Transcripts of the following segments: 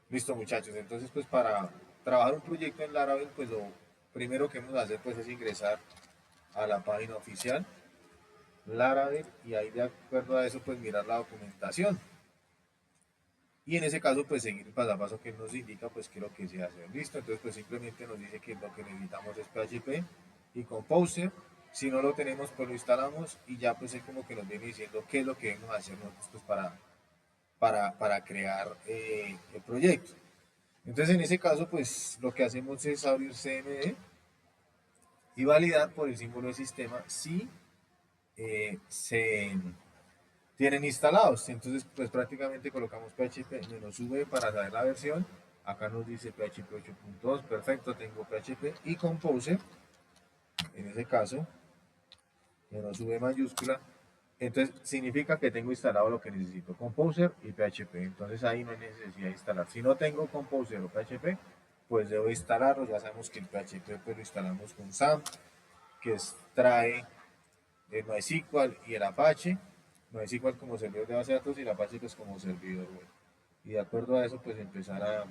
Listo, muchachos. Entonces, pues para trabajar un proyecto en Laravel, pues lo primero que vamos a hacer pues es ingresar a la página oficial Laravel y ahí de acuerdo a eso pues mirar la documentación. Y en ese caso pues seguir el paso a paso que nos indica pues qué es lo que se hace. Listo, entonces pues simplemente nos dice que lo que necesitamos es PHP y Composer. Si no lo tenemos pues lo instalamos y ya pues es como que nos viene diciendo qué es lo que debemos hacer nosotros pues para crear el proyecto. Entonces, en ese caso, pues lo que hacemos es abrir CMD y validar por el símbolo de sistema si se tienen instalados. Entonces, pues prácticamente colocamos PHP menos V para saber la versión. Acá nos dice PHP 8.2, perfecto, tengo PHP y Composer, en ese caso, menos V mayúscula. Entonces, significa que tengo instalado lo que necesito, Composer y PHP. Entonces, ahí no hay necesidad de instalar. Si no tengo Composer o PHP, pues debo instalarlo. Ya sabemos que el PHP pues lo instalamos con SAM, que trae el MySQL y el Apache. MySQL como servidor de base de datos y el Apache pues como servidor web. Y de acuerdo a eso, pues empezar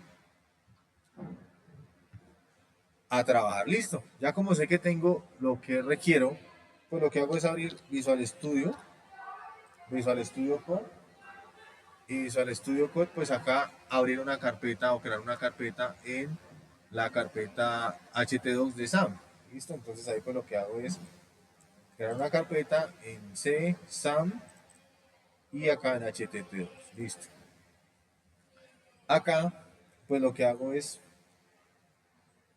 a trabajar. Listo. Ya como sé que tengo lo que requiero, pues lo que hago es abrir Visual Studio Code. Y Visual Studio Code, pues acá abrir una carpeta o crear una carpeta en la carpeta ht2 de SAM. Listo, entonces ahí pues lo que hago es crear una carpeta en C, SAM y acá en htt2. Listo. Acá pues lo que hago es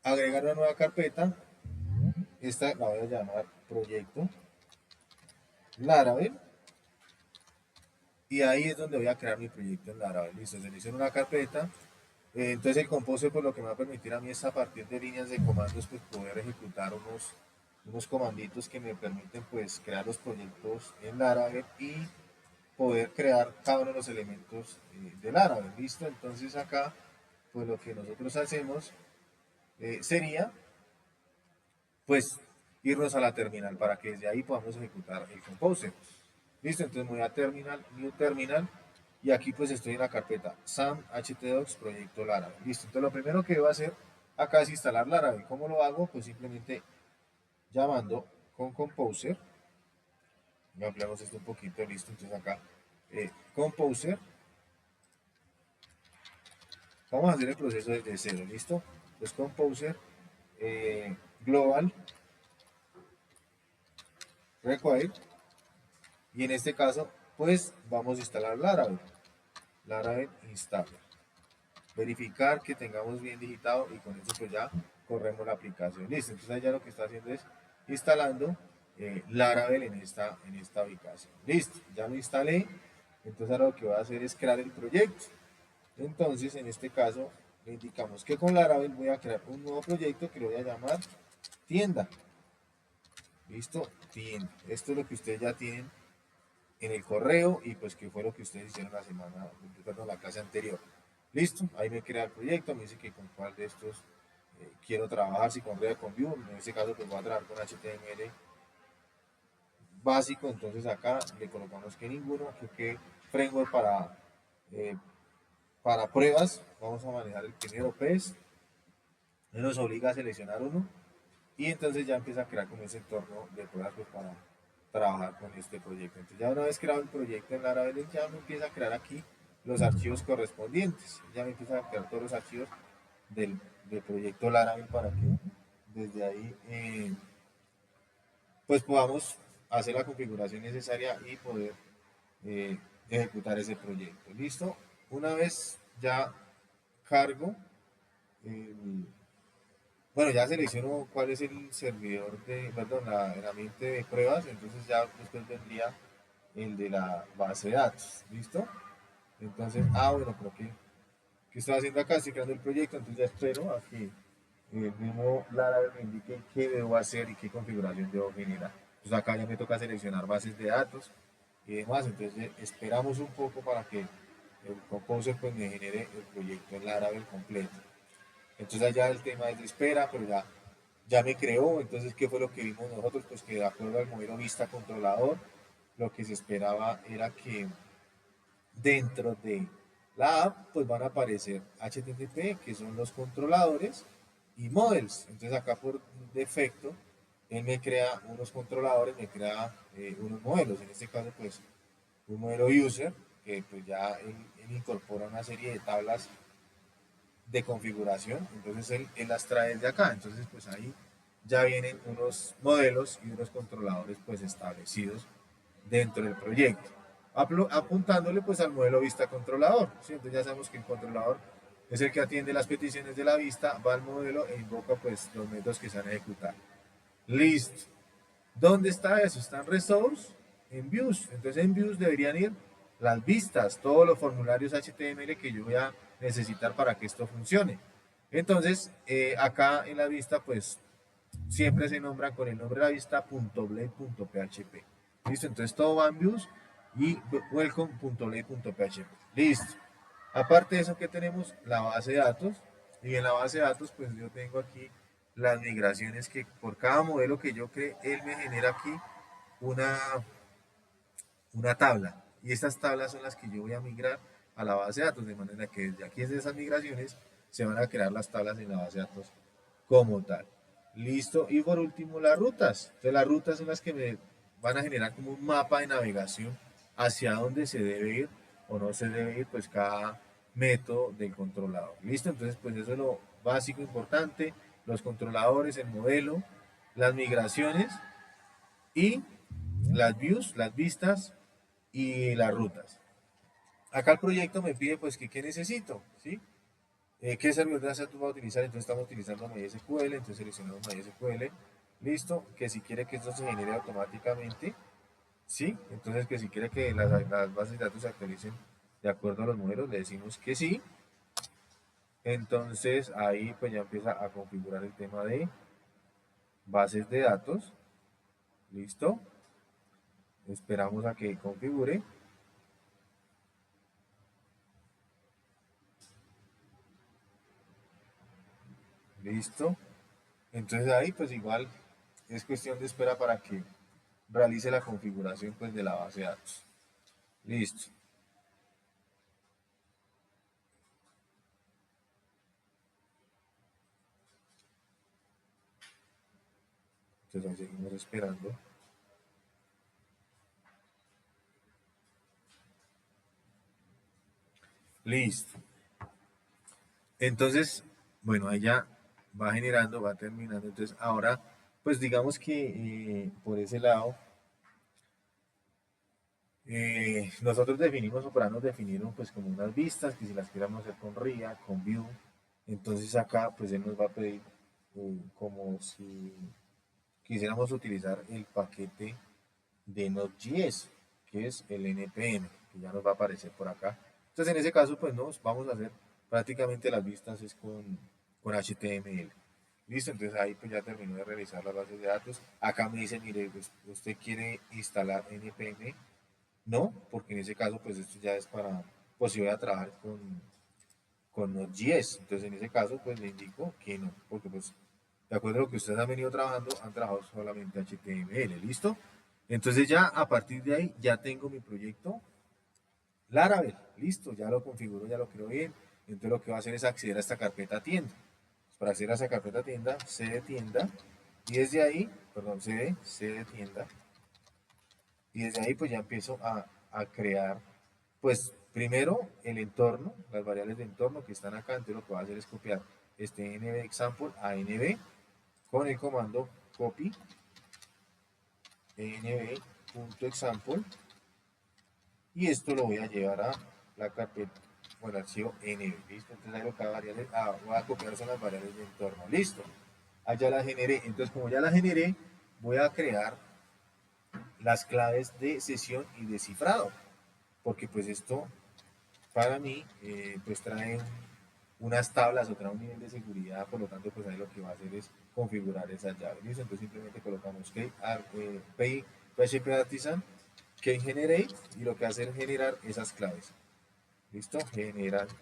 agregar una nueva carpeta. Esta la voy a llamar proyecto Laravel. Y ahí es donde voy a crear mi proyecto en Laravel. Listo, selecciono una carpeta. Entonces el Composer pues lo que me va a permitir a mí es a partir de líneas de comandos pues poder ejecutar unos comanditos que me permiten pues crear los proyectos en Laravel y poder crear cada uno de los elementos de Laravel. Listo, entonces acá pues lo que nosotros hacemos sería pues irnos a la terminal para que desde ahí podamos ejecutar el Composer. Listo, entonces me voy a terminal, new terminal, y aquí pues estoy en la carpeta SAM htdocs proyecto Laravel. Listo, entonces lo primero que debo hacer acá es instalar Laravel. ¿Cómo lo hago? Pues simplemente llamando con Composer. Ya ampliamos esto un poquito, listo, entonces acá Composer. Vamos a hacer el proceso desde cero, listo. Entonces Composer global require, y en este caso pues vamos a instalar Laravel. Laravel installer. Verificar que tengamos bien digitado y con eso pues ya corremos la aplicación. Listo, entonces ya lo que está haciendo es instalando Laravel en esta ubicación. Listo, ya lo instalé. Entonces ahora lo que voy a hacer es crear el proyecto. Entonces en este caso le indicamos que con Laravel voy a crear un nuevo proyecto que lo voy a llamar tienda. Listo, tienda. Esto es lo que ustedes ya tienen en el correo y pues que fue lo que ustedes hicieron la semana, perdón, la clase anterior. Listo, ahí me crea el proyecto, me dice que con cuál de estos quiero trabajar, si con React, con Vue, en este caso pues voy a trabajar con HTML básico, entonces acá le colocamos que ninguno, que framework eh, para pruebas, vamos a manejar el primero PES, nos obliga a seleccionar uno y entonces ya empieza a crear como ese entorno de pruebas pues, para trabajar con este proyecto. Entonces ya una vez creado el proyecto en Laravel, ya me empieza a crear aquí los archivos correspondientes, ya me empieza a crear todos los archivos del proyecto Laravel para que desde ahí pues podamos hacer la configuración necesaria y poder eh, ejecutar ese proyecto. ¿Listo? Una vez ya cargo el, bueno, ya selecciono cuál es el servidor perdón, la herramienta de pruebas, entonces ya después vendría el de la base de datos, ¿listo? Entonces, bueno, pero ¿qué estoy haciendo acá? Estoy creando el proyecto, entonces ya espero a que el mismo Laravel me indique qué debo hacer y qué configuración debo generar. Entonces acá ya me toca seleccionar bases de datos y demás, entonces esperamos un poco para que el Composer pues me genere el proyecto en Laravel completo. Entonces allá el tema es de espera, pero ya me creó. Entonces, ¿qué fue lo que vimos nosotros? Pues que de acuerdo al modelo vista controlador, lo que se esperaba era que dentro de La app, pues van a aparecer HTTP, que son los controladores, y models. Entonces acá por defecto, él me crea unos controladores, me crea unos modelos. En este caso, pues un modelo user, que pues ya él incorpora una serie de tablas de configuración, entonces él las trae desde acá, entonces pues ahí ya vienen unos modelos y unos controladores pues establecidos dentro del proyecto, apuntándole pues al modelo vista controlador, ¿sí? Entonces ya sabemos que el controlador es el que atiende las peticiones de la vista, va al modelo e invoca pues los métodos que se van a ejecutar. Listo. ¿Dónde está eso? Está en Resource, en Views. Entonces en Views deberían ir las vistas, todos los formularios HTML que yo voy a necesitar para que esto funcione. Entonces, acá en la vista, pues siempre se nombra con el nombre de la vista .blade.php. Listo, entonces todo va en Views y welcome.blade.php. Listo. Aparte de eso que tenemos la base de datos y en la base de datos pues yo tengo aquí las migraciones que por cada modelo que yo cree él me genera aquí una, una tabla y estas tablas son las que yo voy a migrar a la base de datos de manera que desde aquí desde esas migraciones se van a crear las tablas en la base de datos como tal. Listo. Y por último las rutas. Entonces las rutas son las que me van a generar como un mapa de navegación hacia dónde se debe ir o no se debe ir pues cada método del controlador. Listo. Entonces pues eso es lo básico importante. Los controladores, el modelo, las migraciones y las views, las vistas y las rutas. Acá el proyecto me pide pues que qué necesito, ¿sí? ¿Qué servidor de base de datos va a utilizar? Entonces estamos utilizando MySQL, entonces seleccionamos MySQL, listo, que si quiere que esto se genere automáticamente, sí, entonces que si quiere que las bases de datos se actualicen de acuerdo a los números, le decimos que sí, entonces ahí pues ya empieza a configurar el tema de bases de datos, listo, esperamos a que configure, listo, entonces ahí pues igual es cuestión de espera para que realice la configuración pues de la base de datos. Listo. Entonces ahí seguimos esperando. Listo. Entonces, bueno, ahí ya va generando, va terminando. Entonces, ahora, pues digamos que por ese lado, nosotros definimos o para nos definieron pues como unas vistas que si las queramos hacer con RIA, con Vue. Entonces acá pues él nos va a pedir como si quisiéramos utilizar el paquete de Node.js, que es el npm, que ya nos va a aparecer por acá. Entonces, en ese caso, pues nos vamos a hacer prácticamente las vistas es con HTML. Listo, entonces ahí pues ya terminó de realizar las bases de datos. Acá me dice, mire, pues, usted quiere instalar npm. No, porque en ese caso, pues esto ya es para, pues si voy a trabajar con Node.js. Entonces, en ese caso, pues le indico que no, porque pues de acuerdo a lo que ustedes han venido trabajando, han trabajado solamente HTML, ¿listo? Entonces ya a partir de ahí ya tengo mi proyecto Laravel, listo, ya lo configuro, ya lo creo bien. Entonces lo que va a hacer es acceder a esta carpeta tienda. Para acceder a esa carpeta tienda, C de tienda, y desde ahí, perdón, C de tienda, y desde ahí pues ya empiezo a crear, pues primero el entorno, las variables de entorno que están acá, entonces lo que voy a hacer es copiar este nb example a nb con el comando copy nb.example y esto lo voy a llevar a la carpeta o el archivo nb, listo, entonces ahí lo que voy a copiar son las variables de entorno, listo, allá la generé, entonces como ya la generé voy a crear las claves de sesión y de cifrado, porque pues esto para mí pues trae unas tablas o trae un nivel de seguridad, por lo tanto pues ahí lo que va a hacer es configurar esas llaves, ¿listo? Entonces simplemente colocamos PHP Artisan, key generate y lo que hace es generar esas claves, ¿listo? Generate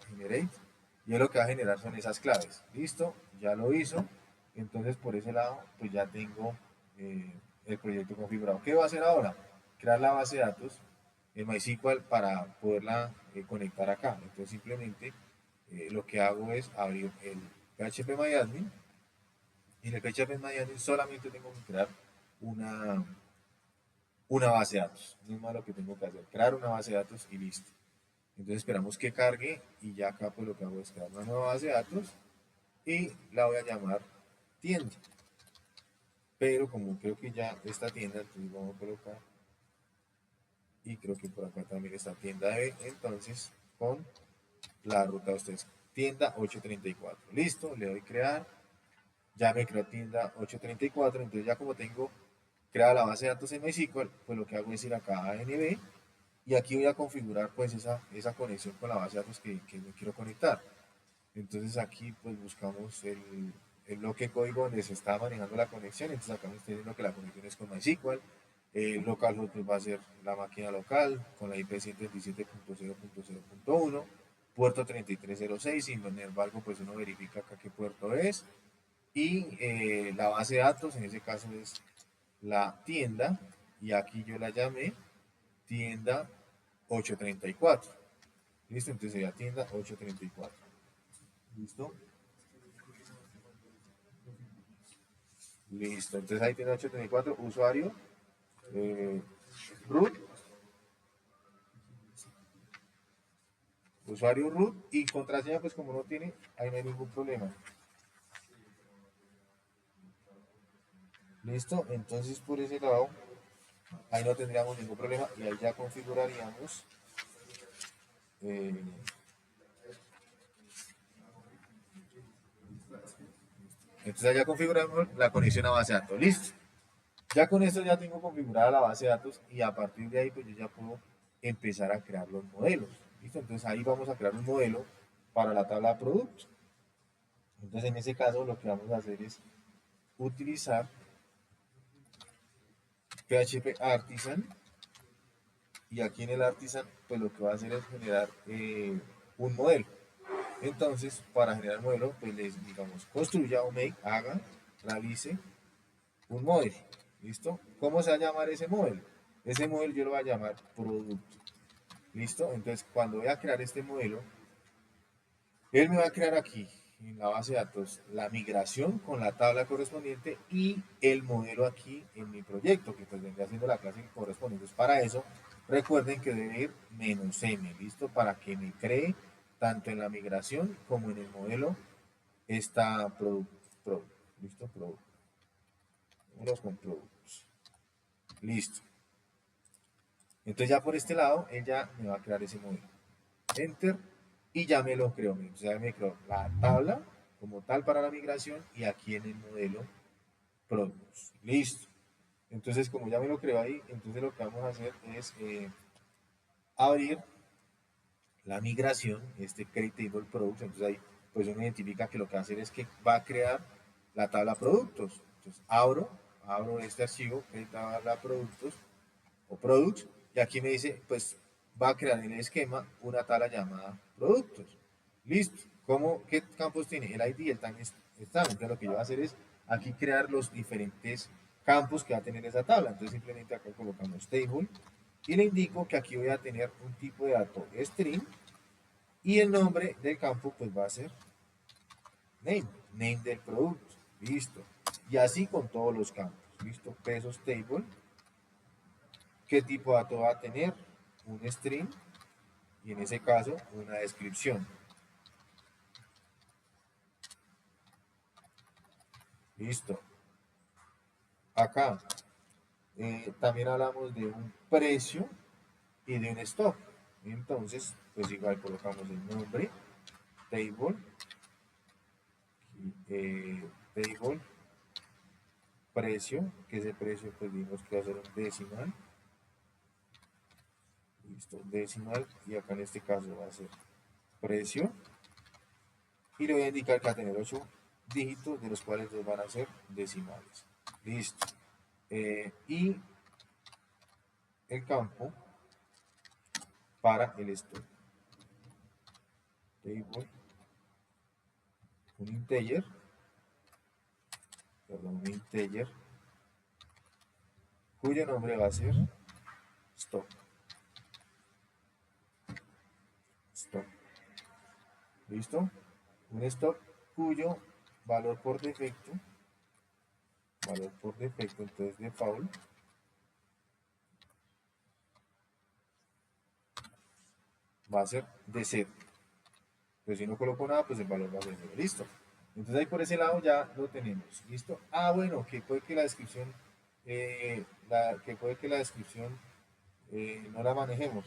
y lo que va a generar son esas claves, ¿listo? Ya lo hizo, entonces por ese lado pues ya tengo el proyecto configurado. ¿Qué va a hacer ahora? Crear la base de datos en MySQL para poderla conectar acá. Entonces simplemente lo que hago es abrir el PHP y en el PHP solamente tengo que crear una, una base de datos. No es más lo que tengo que hacer, crear una base de datos y listo. Entonces esperamos que cargue y ya acá pues lo que hago es crear una nueva base de datos y la voy a llamar tienda. Pero como creo que ya esta tienda, entonces vamos a colocar, y creo que por acá también está tienda de, entonces con la ruta de ustedes, tienda 834. Listo, le doy crear, ya me creó tienda 834, entonces ya como tengo creada la base de datos en MySQL, pues lo que hago es ir acá a ANB y aquí voy a configurar pues esa conexión con la base de datos que me quiero conectar. Entonces aquí pues buscamos el bloque de código donde se está manejando la conexión. Entonces acá me está diciendo que la conexión es con MySQL. Localhost pues va a ser la máquina local con la IP 127.0.0.1, puerto 3306, sin embargo pues uno verifica acá qué puerto es. Y la base de datos en ese caso es la tienda y aquí yo la llamé tienda 834. ¿Listo? Entonces sería tienda 834. ¿Listo? Listo, entonces ahí tiene 834, usuario, eh, root, usuario root y contraseña, pues como no tiene, ahí no hay ningún problema. Listo, entonces por ese lado, ahí no tendríamos ningún problema y ahí ya configuraríamos, eh, entonces ahí ya configuramos la conexión a base de datos. Listo, ya con esto ya tengo configurada la base de datos y a partir de ahí pues yo ya puedo empezar a crear los modelos. Listo, entonces ahí vamos a crear un modelo para la tabla de productos. Entonces en ese caso lo que vamos a hacer es utilizar PHP Artisan y aquí en el Artisan pues lo que va a hacer es generar un modelo. Entonces para generar el modelo pues les digamos construya o make, haga, realice un modelo. ¿Listo? ¿Cómo se va a llamar ese modelo? Ese modelo yo lo voy a llamar producto. ¿Listo? Entonces cuando voy a crear este modelo, él me va a crear aquí en la base de datos la migración con la tabla correspondiente y el modelo aquí en mi proyecto, que pues vendría siendo la clase correspondiente. Entonces, para eso, recuerden que debe ir "-m", ¿listo? Para que me cree tanto en la migración como en el modelo esta product, ¿listo? Product. Vámonos con productos. Listo. Entonces ya por este lado, él ya me va a crear ese modelo. Enter y ya me lo creó. O sea, me creó la tabla como tal para la migración y aquí en el modelo productos. Listo. Entonces, como ya me lo creó ahí, entonces lo que vamos a hacer es abrir la migración, este create table products. Entonces ahí pues uno identifica que lo que va a hacer es que va a crear la tabla productos. Entonces abro este archivo, create tabla productos o products, y aquí me dice, pues va a crear en el esquema una tabla llamada productos. Listo. ¿Cómo, qué campos tiene? El ID y el time stamp. Entonces lo que yo voy a hacer es aquí crear los diferentes campos que va a tener esa tabla. Entonces simplemente acá colocamos table y le indico que aquí voy a tener un tipo de dato string y el nombre del campo pues va a ser name del producto. Listo. Y así con todos los campos. Listo. Pesos table. ¿Qué tipo de dato va a tener? Un string y en ese caso una descripción. Listo. Acá también hablamos de un precio y de un stock. Entonces, pues igual colocamos el nombre, table, table, precio, que ese precio pues vimos que va a ser un decimal. Listo, decimal y acá en este caso va a ser precio y le voy a indicar que va a tener 8 dígitos de los cuales 2 van a ser decimales. Listo. Y el campo para el stock. Table, un integer, perdón, un integer, cuyo nombre va a ser stock. stop. ¿Listo? Un stop cuyo valor por defecto, entonces default, va a ser de 0. Pero si no coloco nada, pues el valor va a ser 0. Listo. Entonces ahí por ese lado ya lo tenemos. ¿Listo? Ah, bueno, que puede que la descripción, no la manejemos.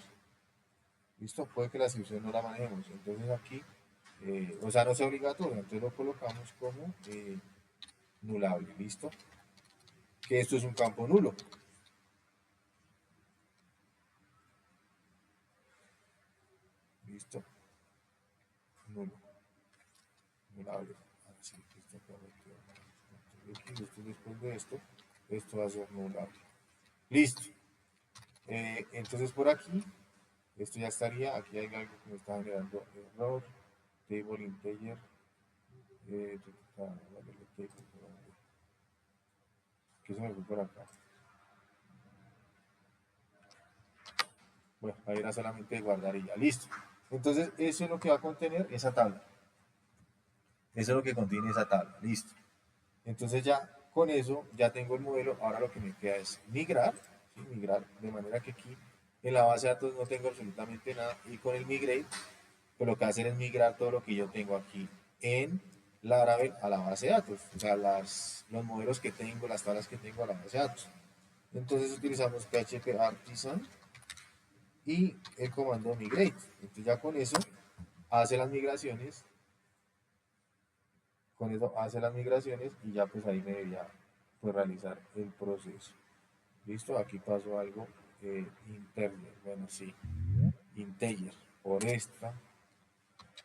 ¿Listo? Puede que la descripción no la manejemos. Entonces aquí, o sea, no sea obligatorio. Entonces lo colocamos como nulable. ¿Listo? Que esto es un campo nulo. ¿Listo? Nulo. Nulable. Así, listo, correcto. Esto después de esto va a ser nulable. Listo. Entonces por aquí, esto ya estaría. Aquí hay algo que me está generando error. Table integer. ¿Qué se me fue por acá? Bueno, ahí era solamente guardar y ya, listo. Entonces, eso es lo que va a contener esa tabla. Eso es lo que contiene esa tabla, listo. Entonces ya con eso ya tengo el modelo. Ahora lo que me queda es migrar, ¿sí? Migrar, de manera que aquí en la base de datos no tengo absolutamente nada. Y con el migrate, pues lo que va a hacer es migrar todo lo que yo tengo aquí en Laravel a la base de datos. O sea, los modelos que tengo, las tablas que tengo a la base de datos. Entonces utilizamos PHP Artisan y el comando migrate. Entonces ya con eso hace las migraciones, y ya pues ahí me debería pues realizar el proceso. Listo, aquí pasó algo interno, bueno sí, integer. Por esta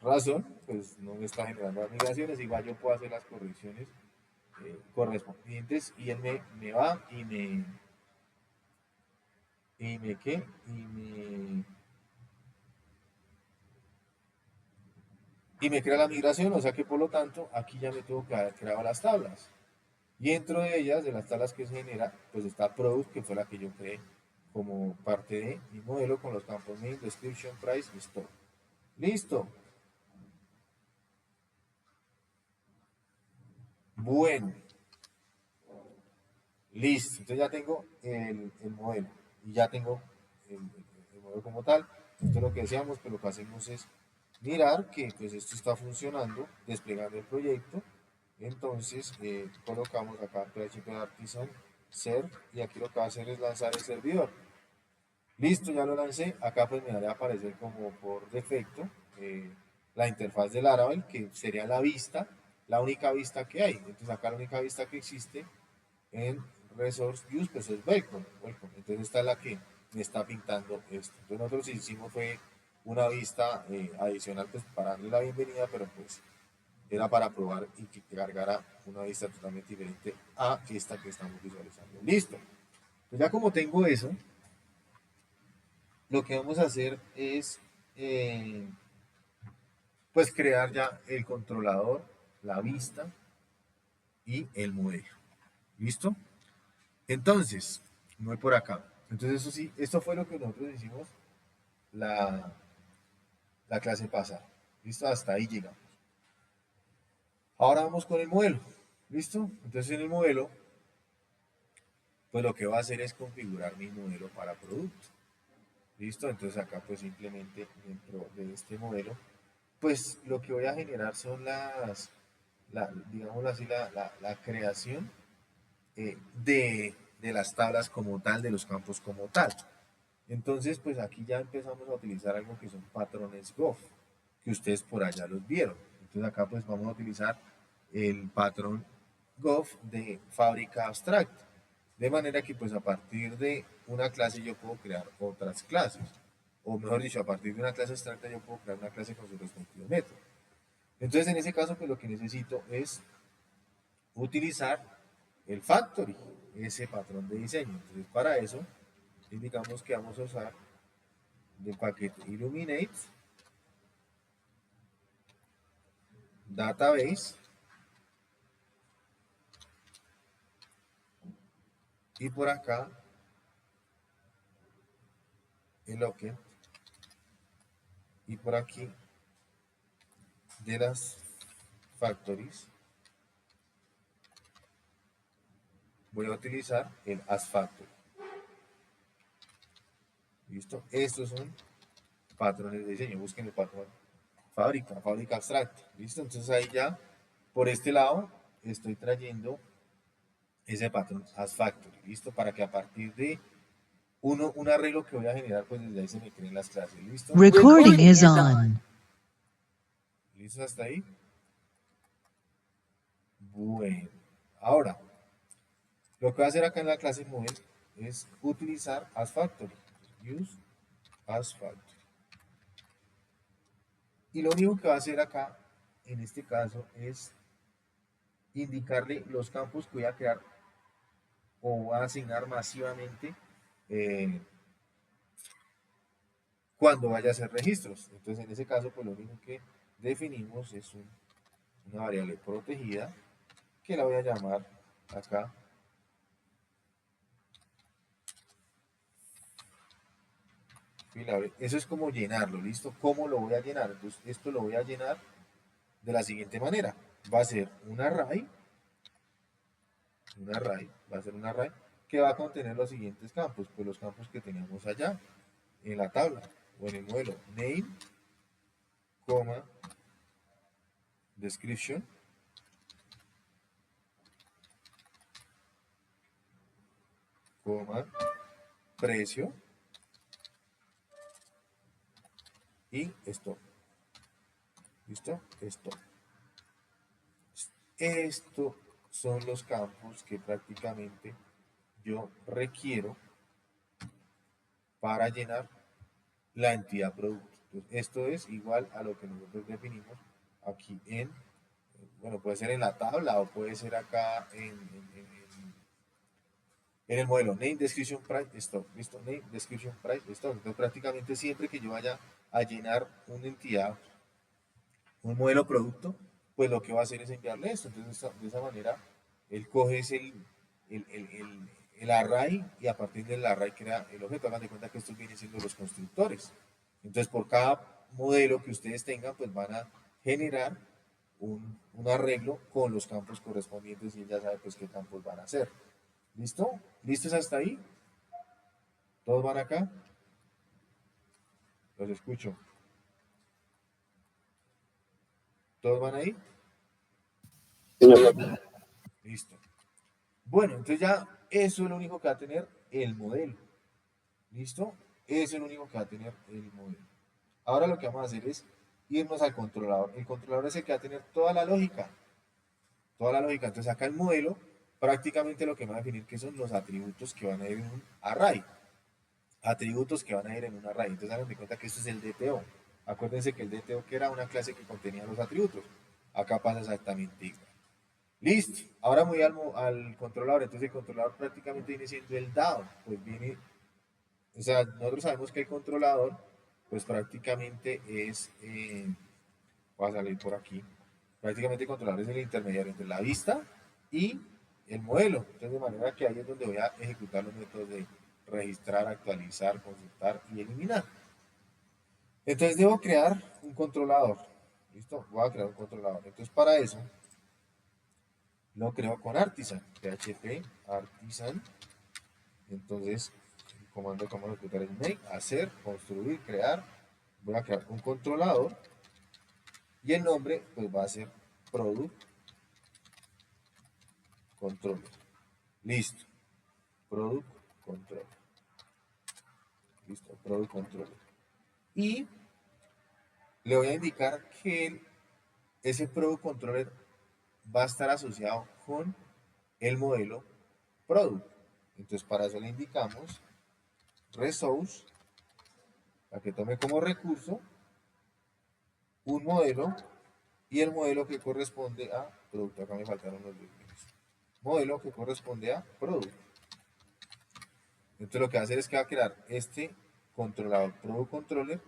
razón pues no me está generando las migraciones, igual yo puedo hacer las correcciones correspondientes y él me va ¿qué? Y me crea la migración, o sea que por lo tanto aquí ya me tengo que haber creado las tablas. Y dentro de ellas, de las tablas que se genera, pues está product, que fue la que yo creé como parte de mi modelo con los campos name, description, price y store. Listo. Bueno, listo. Entonces ya tengo el modelo y ya tengo el modelo como tal. Entonces lo que decíamos, pues lo que hacemos es mirar que pues esto está funcionando, desplegando el proyecto. Entonces colocamos acá PHP Artisan ser y aquí lo que va a hacer es lanzar el servidor. Listo, ya lo lancé. Acá pues me va a aparecer como por defecto la interfaz de Laravel, que sería la vista, la única vista que hay. Entonces acá la única vista que existe en Resource Views pues es welcome, welcome. Entonces esta es la que me está pintando esto. Entonces nosotros hicimos fue una vista adicional pues para darle la bienvenida, pero pues era para probar y que cargara una vista totalmente diferente a esta que estamos visualizando. Listo. Pues ya como tengo eso, lo que vamos a hacer es pues crear ya el controlador, la vista y el modelo. ¿Listo? Entonces, me voy por acá. Entonces, eso sí, esto fue lo que nosotros hicimos la, la clase pasada. ¿Listo? Hasta ahí llegamos. Ahora vamos con el modelo. ¿Listo? Entonces, en el modelo, pues lo que va a hacer es configurar mi modelo para producto. ¿Listo? Entonces, acá, pues simplemente dentro de este modelo, pues lo que voy a generar son digámoslo así, la creación de las tablas como tal, de los campos como tal. Entonces, pues aquí ya empezamos a utilizar algo que son patrones GOF, que ustedes por allá los vieron. Entonces acá pues vamos a utilizar el patrón GOF de fábrica abstract. De manera que pues a partir de una clase yo puedo crear otras clases. O mejor dicho, a partir de una clase abstracta yo puedo crear una clase con su respectivo método. Entonces en ese caso pues lo que necesito es utilizar el factory, ese patrón de diseño. Entonces para eso indicamos que vamos a usar del paquete Illuminate, Database y por acá el Locker y por aquí de las factories voy a utilizar el as factory. ¿Listo? Estos son patrones de diseño. Busquen el patrón fábrica abstracta. ¿Listo? Entonces ahí ya, por este lado, estoy trayendo ese patrón as factory. ¿Listo? Para que a partir de un arreglo que voy a generar, pues desde ahí se me creen las clases. ¿Listo? Recording is on. ¿Listo hasta ahí? Bueno. Ahora, lo que voy a hacer acá en la clase model es utilizar as factory. Use as factory. Y lo único que va a hacer acá, en este caso, es indicarle los campos que voy a crear o voy a asignar masivamente eh, cuando vaya a hacer registros. Entonces, en ese caso, pues lo único que definimos es una variable protegida que la voy a llamar acá filable. Eso es como llenarlo, ¿listo? ¿Cómo lo voy a llenar? Entonces, esto lo voy a llenar de la siguiente manera. Va a ser va a ser un array que va a contener los siguientes campos, pues los campos que teníamos allá en la tabla o en el modelo. Name, coma, description, coma, precio y stop. ¿Listo? Stop. Estos son los campos que prácticamente yo requiero para llenar la entidad producto. Entonces, esto es igual a lo que nosotros definimos aquí bueno, puede ser en la tabla o puede ser acá en el modelo name, description, price, stop. ¿Listo? Name, description, price, stop. Entonces, prácticamente siempre que yo vaya a llenar una entidad, un modelo producto, pues lo que va a hacer es enviarle esto. Entonces, de esa manera, él coge el, el, el, el array y a partir del array crea el objeto. Hagan de cuenta que estos vienen siendo los constructores. Entonces, por cada modelo que ustedes tengan, pues van a generar un arreglo con los campos correspondientes y él ya sabe pues qué campos van a hacer. ¿Listo? ¿Listos hasta ahí? ¿Todos van acá? Los escucho. ¿Todos van ahí? Listo. Bueno, entonces ya eso es lo único que va a tener el modelo. ¿Listo? Eso es lo único que va a tener el modelo. Ahora lo que vamos a hacer es irnos al controlador. El controlador es el que va a tener toda la lógica. Toda la lógica. Entonces acá el modelo prácticamente lo que va a definir que son los atributos que van a ir en un array. Atributos que van a ir en un array. Entonces hagan de cuenta que esto es el DTO. Acuérdense que el DTO que era una clase que contenía los atributos. Acá pasa exactamente igual. Listo. Ahora me voy al controlador. Entonces el controlador prácticamente viene siendo el DAO. Pues viene, o sea, nosotros sabemos que el controlador, pues prácticamente es, voy a salir por aquí, prácticamente el controlador es el intermediario entre la vista y el modelo. Entonces de manera que ahí es donde voy a ejecutar los métodos de registrar, actualizar, consultar y eliminar. Entonces debo crear un controlador. ¿Listo? Voy a crear un controlador. Entonces para eso lo creo con Artisan. PHP Artisan. Entonces el comando que vamos a ejecutar es make, hacer, construir, crear. Voy a crear un controlador y el nombre pues va a ser product controller. Listo. Product controller. Listo. Product controller. Y le voy a indicar que ese product controller va a estar asociado con el modelo product. Entonces para eso le indicamos resource, para que tome como recurso un modelo y el modelo que corresponde a producto. Acá me faltaron los límites. Modelo que corresponde a producto. Entonces lo que va a hacer es que va a crear este controlador product controller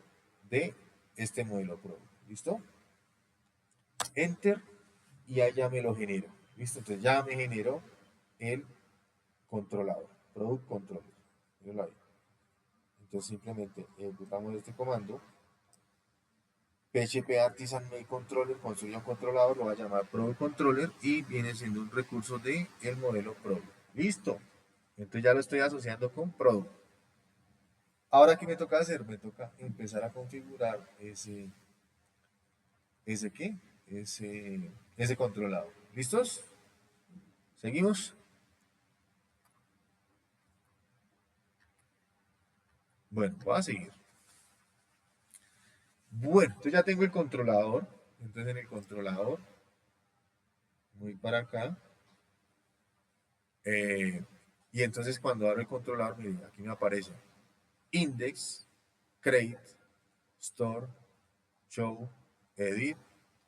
de este modelo product. ¿Listo? Enter y ahí ya me lo genero. ¿Listo? Entonces ya me generó el controlador, product controller. Entonces simplemente ejecutamos este comando PHP Artisan Mail Controller construye un controlador, lo va a llamar Product Controller y viene siendo un recurso del modelo Product. Listo. Entonces ya lo estoy asociando con Product. Ahora, ¿qué me toca hacer? Me toca empezar a configurar ese ¿qué? Ese controlador. ¿Listos? ¿Seguimos? Bueno, voy a seguir. Bueno, entonces ya tengo el controlador. Entonces en el controlador voy para acá. eh, y entonces cuando abro el controlador, miren, aquí me aparece index, create, store, show, edit,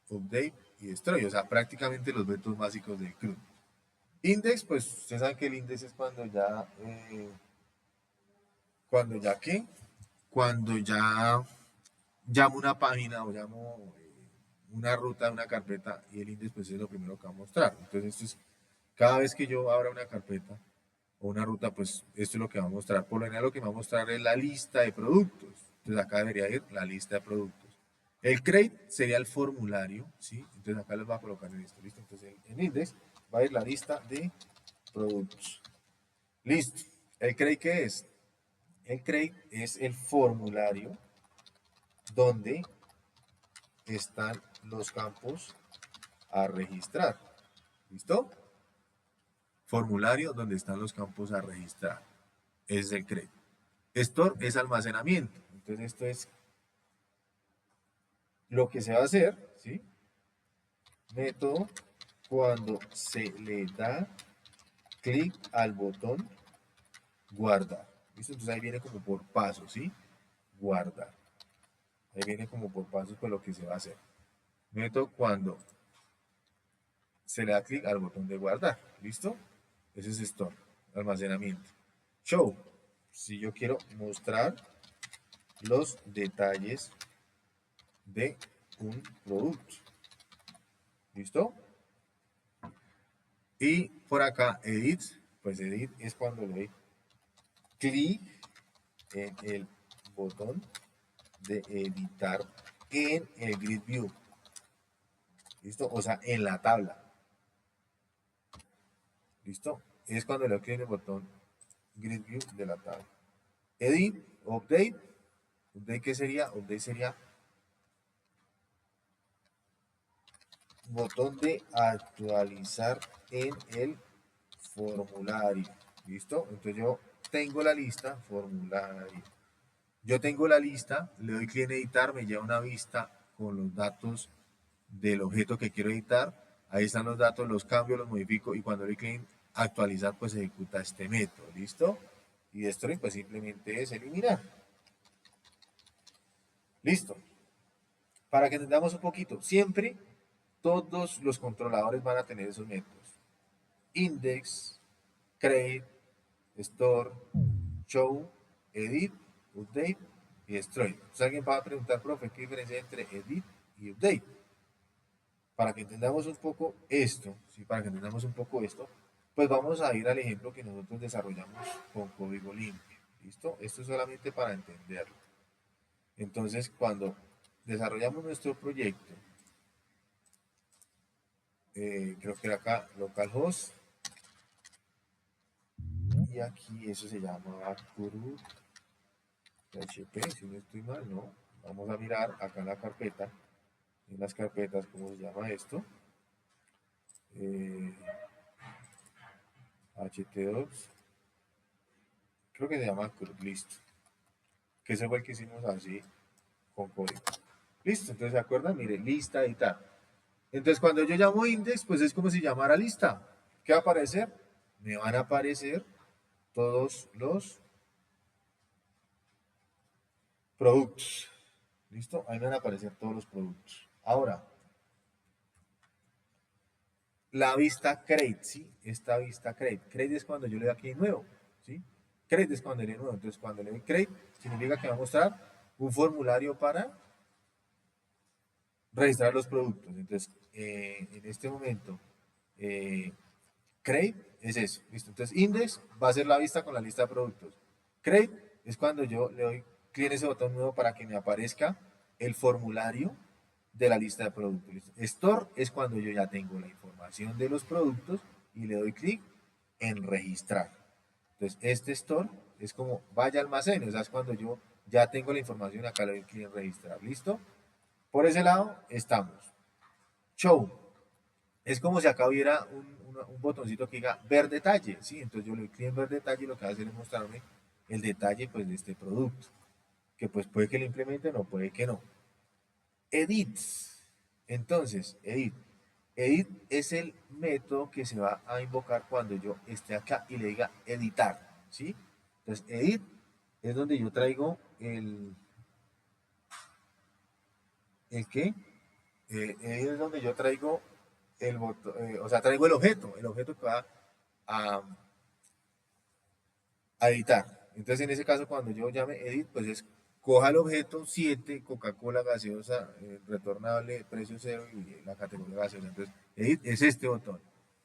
update y destroy. O sea, prácticamente los métodos básicos del CRUD. Index, pues ustedes saben que el index es ¿qué? Cuando ya llamo una página o llamo una ruta de una carpeta y el index pues es lo primero que va a mostrar. Entonces esto es, cada vez que yo abra una carpeta o una ruta, pues esto es lo que va a mostrar. Por lo general lo que va a mostrar es la lista de productos. Entonces acá debería ir la lista de productos. El crate sería el formulario, ¿sí? Entonces acá les voy a colocar en esto, ¿listo? Entonces en index va a ir la lista de productos. Listo. ¿El crate qué es? El crate es el formulario donde están los campos a registrar. ¿Listo? Formulario donde están los campos a registrar. Es el crate. Store es almacenamiento. Entonces esto es lo que se va a hacer, ¿sí? Método cuando se le da clic al botón guardar. ¿Listo? Entonces ahí viene como por pasos, ¿sí? Guardar. Ahí viene como por pasos por lo que se va a hacer. Método cuando se le da clic al botón de guardar. ¿Listo? Ese es store, almacenamiento. Show. Si yo quiero mostrar los detalles de un producto. ¿Listo? Y por acá, edit. Pues edit es cuando le doy clic en el botón de editar en el grid view. ¿Listo? O sea, en la tabla. ¿Listo? Es cuando le doy clic en el botón grid view de la tabla. Edit, update. ¿Update qué sería? Update sería botón de actualizar en el formulario. ¿Listo? Entonces yo tengo la lista, formulario. Yo tengo la lista, le doy clic en editar, me lleva una vista con los datos del objeto que quiero editar. Ahí están los datos, los cambio, los modifico y cuando le doy clic en actualizar, pues ejecuta este método. ¿Listo? Y destroy, pues simplemente es eliminar. Listo. Para que entendamos un poquito, siempre todos los controladores van a tener esos métodos. Index, create, store, show, edit, update y destroy. Entonces alguien va a preguntar, profe, ¿qué diferencia hay entre edit y update? Para que entendamos un poco esto, ¿sí? Para que entendamos un poco esto, pues vamos a ir al ejemplo que nosotros desarrollamos con código limpio. ¿Listo? Esto es solamente para entenderlo. Entonces, cuando desarrollamos nuestro proyecto, creo que era acá, localhost, y aquí eso se llama Curut PHP, si no estoy mal, ¿no? Vamos a mirar acá en la carpeta, en las carpetas, ¿cómo se llama esto? Eh, ht2, creo que se llama Curut, listo. Que ese fue el que hicimos así con código. Listo, entonces se acuerdan, mire, lista y tal. Entonces cuando yo llamo index, pues es como si llamara lista. ¿Qué va a aparecer? Me van a aparecer todos los productos. ¿Listo? Ahí me van a aparecer todos los productos. Ahora, la vista create, ¿sí? Esta vista create. Create es cuando yo le doy aquí de nuevo, ¿sí? Create es cuando le doy nuevo. Entonces cuando le doy create, significa que va a mostrar un formulario para registrar los productos. Entonces, en este momento, eh, create es eso, listo. Entonces, index va a ser la vista con la lista de productos. Create es cuando yo le doy clic en ese botón nuevo para que me aparezca el formulario de la lista de productos. ¿Listo? Store es cuando yo ya tengo la información de los productos y le doy clic en registrar. Entonces, este store es como vaya almacén, o sea, es cuando yo ya tengo la información, acá le doy clic en registrar. ¿Listo? Por ese lado estamos. Show. Es como si acá hubiera un botoncito que diga ver detalle, ¿sí? Entonces yo le doy clic en ver detalle y lo que va a hacer es mostrarme el detalle pues, de este producto, que pues puede que lo implementen o puede que no. Edit. Entonces, edit. Edit es el método que se va a invocar cuando yo esté acá y le diga editar, ¿sí? Entonces, edit es donde yo traigo ¿el qué? Edit es donde yo traigo el botón, o sea, traigo el objeto que va a, a editar. Entonces, en ese caso, cuando yo llame edit, pues es coja el objeto 7, Coca-Cola gaseosa, retornable, precio cero y la categoría gaseosa. Entonces, edit es este botón.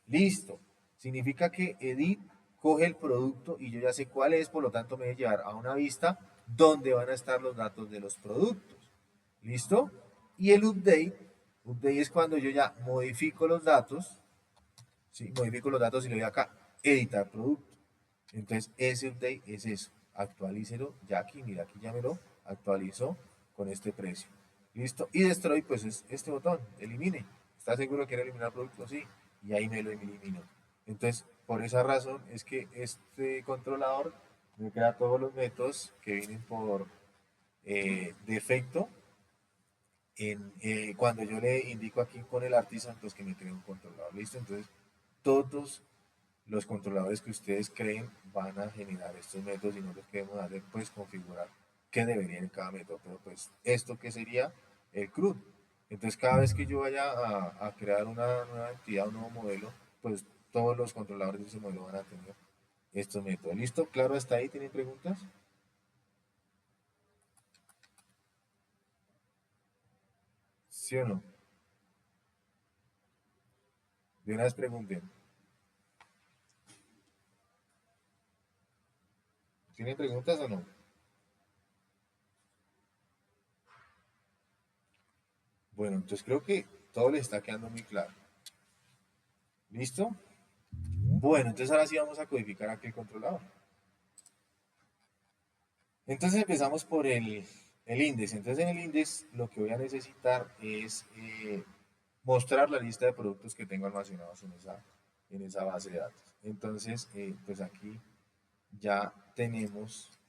Listo. Significa que edit coge el producto y yo ya sé cuál es, por lo tanto me debe llevar a una vista donde van a estar los datos de los productos. ¿Listo? Y el update es cuando yo ya modifico los datos, ¿sí? Modifico los datos y le doy acá, editar producto. Entonces, ese update es eso. Actualícelo ya aquí, mira, aquí ya me lo actualizó con este precio. ¿Listo? Y destroy, pues es este botón, elimine. ¿Está seguro que quiere eliminar el producto? Sí. Y ahí me lo eliminó. Entonces, por esa razón es que este controlador me crea todos los métodos que vienen por defecto cuando yo le indico aquí con el artisan, pues que me cree un controlador. ¿Listo? Entonces, todos los controladores que ustedes creen van a generar estos métodos y nosotros queremos hacer pues configurar qué debería en cada método, pero pues esto que sería el CRUD. Entonces cada vez que yo vaya a crear una nueva entidad, un nuevo modelo, pues todos los controladores de ese modelo van a tener estos métodos. ¿Listo? ¿Claro hasta ahí? ¿Tienen preguntas? ¿Sí o no? De una vez pregunten. ¿Tienen preguntas o no? Bueno, entonces creo que todo les está quedando muy claro. ¿Listo? Bueno, entonces ahora sí vamos a codificar aquí el controlador. Entonces empezamos por el índice. Entonces en el índice lo que voy a necesitar es mostrar la lista de productos que tengo almacenados en esa base de datos. Entonces, pues aquí ya tenemos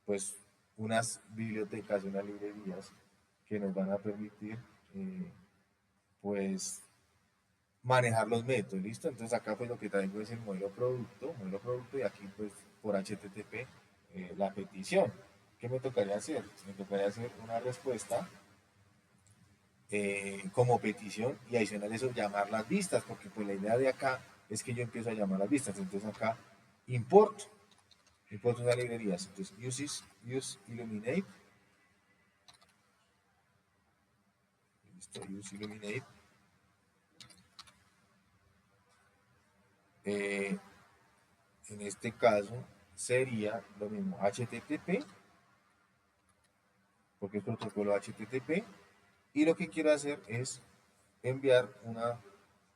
pues unas bibliotecas, unas librerías que nos van a permitir pues manejar los métodos, ¿listo? Entonces acá pues lo que traigo es el modelo producto y aquí pues por HTTP la petición. ¿Qué me tocaría hacer? Me tocaría hacer una respuesta como petición y adicional a eso llamar las vistas, porque pues la idea de acá es que yo empiezo a llamar las vistas. Entonces acá importo unas librerías. Entonces use illuminate, listo, use illuminate. Eh, en este caso sería lo mismo HTTP, porque es protocolo HTTP, y lo que quiero hacer es enviar una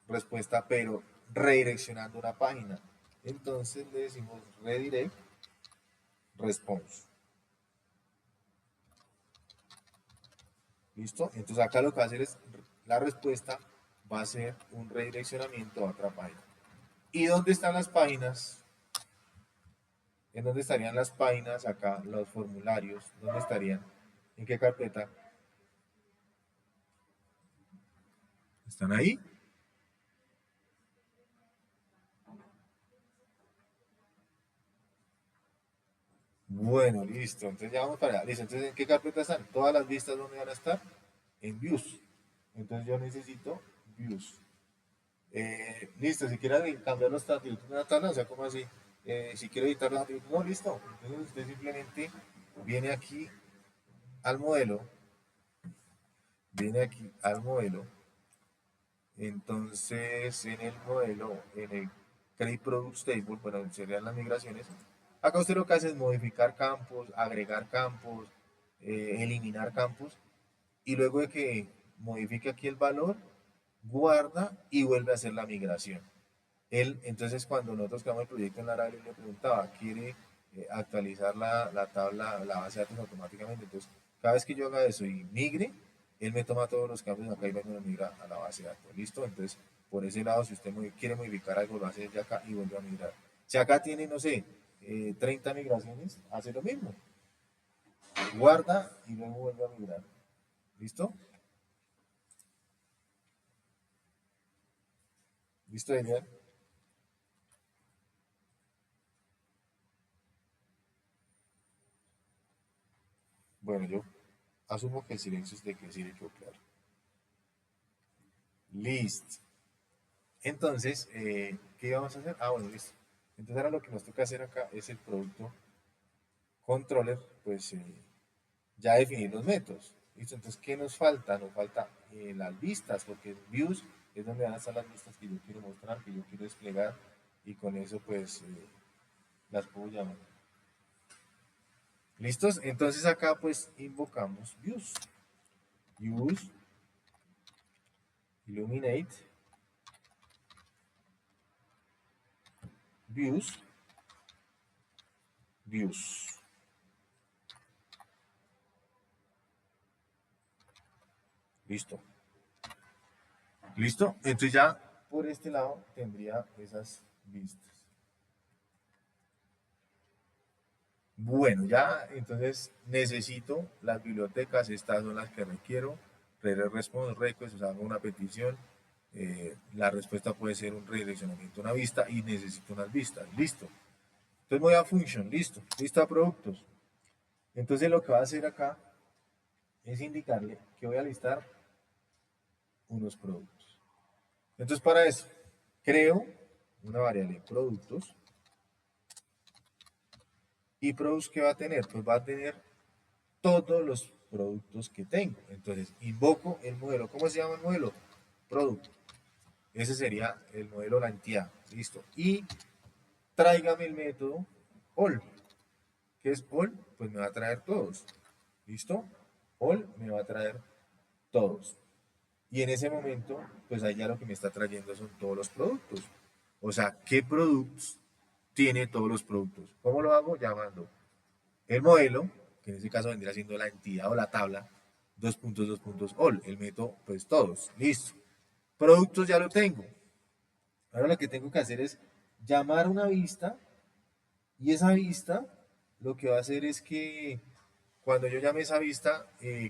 respuesta, pero redireccionando una página. Entonces le decimos redirect response. ¿Listo? Entonces acá lo que va a hacer es la respuesta va a ser un redireccionamiento a otra página. ¿Y dónde están las páginas? ¿En dónde estarían las páginas? Acá los formularios. ¿Dónde estarían? ¿En qué carpeta? ¿Están ahí? Bueno, listo. Entonces ya vamos para allá. Listo. Entonces, ¿en qué carpeta están? Todas las vistas, ¿dónde van a estar? En views. Entonces yo necesito views. Listo, si quiere cambiar los atributos de una tabla, o sea, como así, si quiero editar los atributos, no, listo. Entonces usted simplemente viene aquí al modelo, viene aquí al modelo, entonces en el modelo, en el Create Products Table, bueno, serían las migraciones, acá usted lo que hace es modificar campos, agregar campos, eliminar campos, y luego de que modifica aquí el valor, guarda y vuelve a hacer la migración. Entonces, cuando nosotros creamos el proyecto en Laravel, él le preguntaba, ¿quiere actualizar la tabla, la base de datos automáticamente? Entonces, cada vez que yo haga eso y migre, él me toma todos los cambios acá y me los migra a la base de datos. ¿Listo? Entonces, por ese lado, si usted quiere modificar algo, lo hace desde acá y vuelve a migrar. Si acá tiene, no sé, 30 migraciones, hace lo mismo. Guarda y luego vuelve a migrar. ¿Listo? ¿Listo, Daniel? Bueno, yo asumo que el silencio es de que sí le quedó claro. Listo. Entonces, ¿qué vamos a hacer? Ah, bueno, listo. Entonces ahora lo que nos toca hacer acá es el producto controller, pues ya definir los métodos. ¿Listo? Entonces, ¿qué nos falta? Nos falta las vistas, porque views es donde van a estar las vistas que yo quiero mostrar, que yo quiero desplegar, y con eso pues las puedo llamar. ¿Listos? Entonces acá pues invocamos views. Views, illuminate, views, views. Listo. ¿Listo? Entonces ya por este lado tendría esas vistas. Bueno, ya entonces necesito las bibliotecas, estas son las que requiero. Response request, o sea, hago una petición. La respuesta puede ser un redireccionamiento a una vista y necesito unas vistas. Listo. Entonces voy a function, listo. Lista de productos. Entonces lo que va a hacer acá es indicarle que voy a listar unos productos. Entonces para eso, creo una variable productos. ¿Y productos qué va a tener? Pues va a tener todos los productos que tengo. Entonces, invoco el modelo. ¿Cómo se llama el modelo? Producto. Ese sería el modelo, la entidad. Listo. Y tráigame el método all. ¿Qué es all? Pues me va a traer todos. ¿Listo? All me va a traer todos. Y en ese momento, pues ahí ya lo que me está trayendo son todos los productos. O sea, ¿qué productos tiene todos los productos? ¿Cómo lo hago? Llamando el modelo, que en este caso vendría siendo la entidad o la tabla, dos puntos, all, el método, pues todos, listo. Productos ya lo tengo. Ahora lo que tengo que hacer es llamar una vista y esa vista lo que va a hacer es que cuando yo llame esa vista,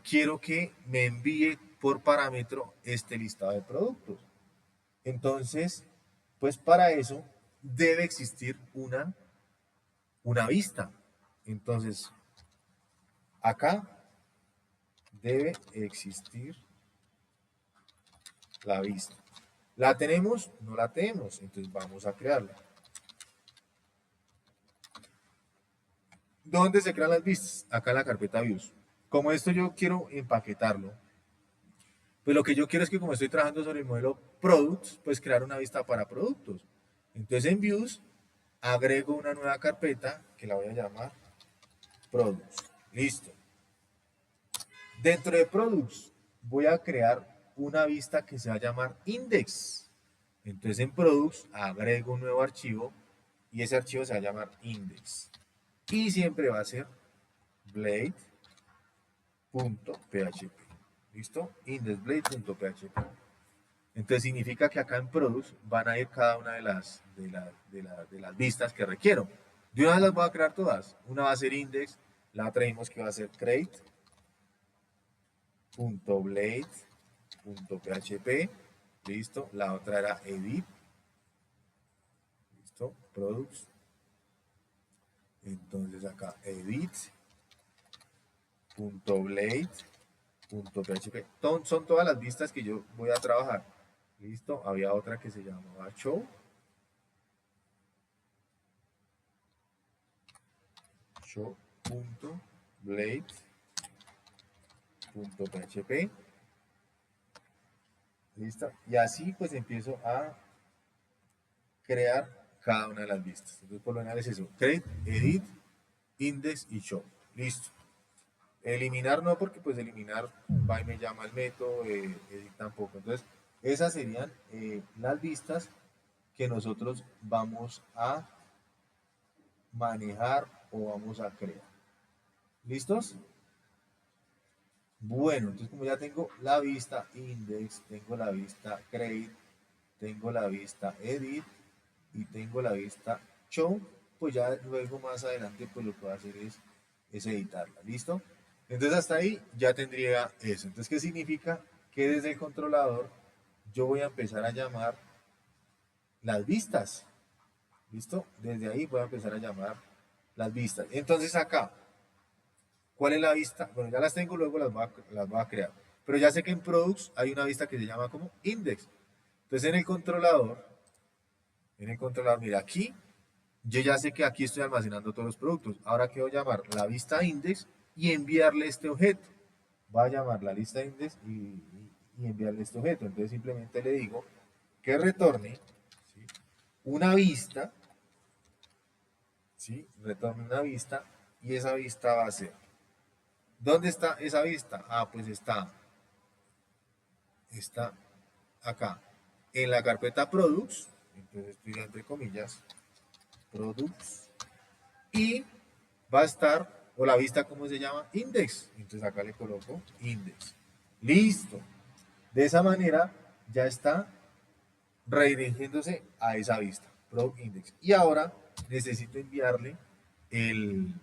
quiero que me envíe por parámetro este listado de productos. Entonces, pues para eso debe existir una vista. Entonces, acá debe existir la vista. ¿La tenemos? No la tenemos. Entonces vamos a crearla. ¿Dónde se crean las vistas? Acá en la carpeta Views. Como esto yo quiero empaquetarlo, pues lo que yo quiero es que como estoy trabajando sobre el modelo Products, pues crear una vista para productos. Entonces en Views agrego una nueva carpeta que la voy a llamar Products. Listo. Dentro de Products voy a crear una vista que se va a llamar Index. Entonces en Products agrego un nuevo archivo y ese archivo se va a llamar Index. Y siempre va a ser blade.php. ¿Listo? Indexblade.php. Entonces significa que acá en Products van a ir cada una de las vistas que requiero. De una vez las voy a crear todas. Una va a ser index, la otra dijimos que va a ser create.blade.php. Listo. La otra era edit. Listo. Products. Entonces acá edit.blade.php. Son todas las vistas que yo voy a trabajar. Listo. Había otra que se llamaba show. Show.blade.php. Listo. Y así pues empiezo a crear cada una de las vistas. Entonces por lo general es eso. Create, edit, index y show. Listo. Eliminar no, porque pues eliminar va y me llama el método, edit tampoco. Entonces, esas serían las vistas que nosotros vamos a manejar o vamos a crear. ¿Listos? Bueno, entonces como ya tengo la vista index, tengo la vista create, tengo la vista edit y tengo la vista show, pues ya luego más adelante pues lo que voy a hacer es editarla. ¿Listo? Entonces hasta ahí ya tendría eso. Entonces, ¿qué significa? Que desde el controlador yo voy a empezar a llamar las vistas. ¿Listo? Desde ahí voy a empezar a llamar las vistas. Entonces acá, ¿cuál es la vista? Bueno, ya las tengo, luego las voy a crear. Pero ya sé que en Products hay una vista que se llama como Index. Entonces en el controlador, mira, aquí, yo ya sé que aquí estoy almacenando todos los productos. Ahora quiero llamar la vista Index y enviarle este objeto. Voy a llamar la lista Index y enviarle este objeto. Entonces simplemente le digo que retorne, ¿sí?, una vista, ¿sí? Retorne una vista y esa vista va a ser. ¿Dónde está esa vista? Ah, pues está acá en la carpeta Products. Entonces estoy entre comillas, Products. Y va a estar, o la vista, ¿cómo se llama? Index. Entonces acá le coloco Index. Listo. De esa manera ya está redirigiéndose a esa vista, Product Index. Y ahora necesito enviarle el,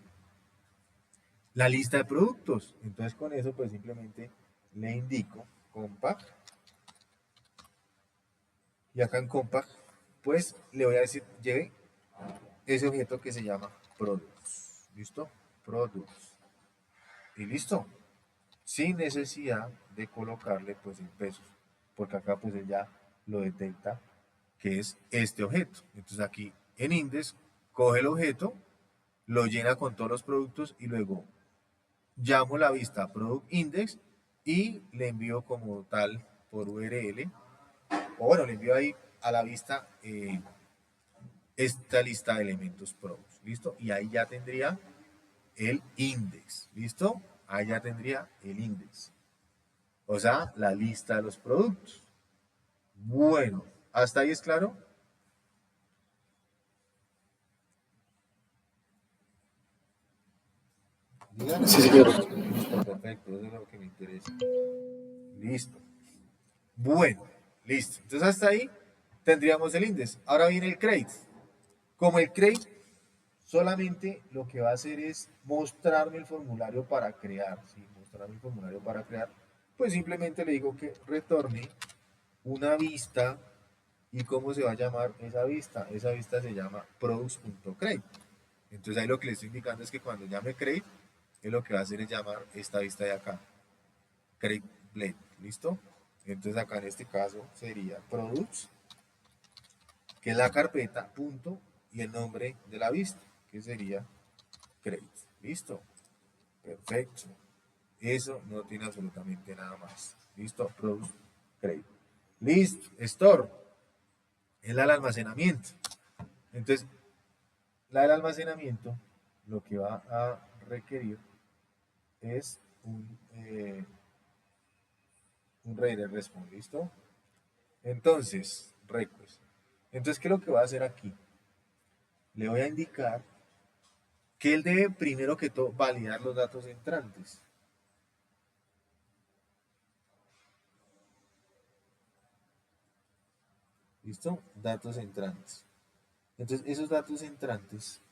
la lista de productos. Entonces con eso pues simplemente le indico compact. Y acá en compact pues le voy a decir lleve ese objeto que se llama products. ¿Listo? Products. Y listo. Sin necesidad de colocarle pues en pesos. Porque acá pues él ya lo detecta que es este objeto. Entonces aquí en index coge el objeto, lo llena con todos los productos y luego llamo la vista product index y le envío como tal por URL, o bueno, le envío ahí a la vista esta lista de elementos products. ¿Listo? Y ahí ya tendría el index. ¿Listo? Ahí ya tendría el index. O sea, la lista de los productos. Bueno, ¿hasta ahí es claro? Díganme. Sí, señor. Listo, perfecto, eso es lo que me interesa. Listo. Bueno, listo. Entonces hasta ahí tendríamos el index. Ahora viene el crate. Como el crate solamente lo que va a hacer es mostrarme el formulario para crear, ¿sí? Mostrarme el formulario para crear, pues simplemente le digo que retorne una vista. ¿Y cómo se va a llamar esa vista? Esa vista se llama products.crate. Entonces ahí lo que le estoy indicando es que cuando llame crate, él lo que va a hacer es llamar esta vista de acá, crate blade. ¿Listo? Entonces acá en este caso sería products, que es la carpeta, punto, y el nombre de la vista, que sería crate. ¿Listo? Perfecto. Eso no tiene absolutamente nada más. ¿Listo? Product crate. Listo. Store. Es el almacenamiento. Entonces, la del almacenamiento lo que va a requerir es un reader response. ¿Listo? Entonces, request. Entonces, ¿qué es lo que va a hacer aquí? Le voy a indicar que él debe primero que todo validar los datos entrantes. ¿Listo? Datos entrantes. Entonces, esos datos entrantes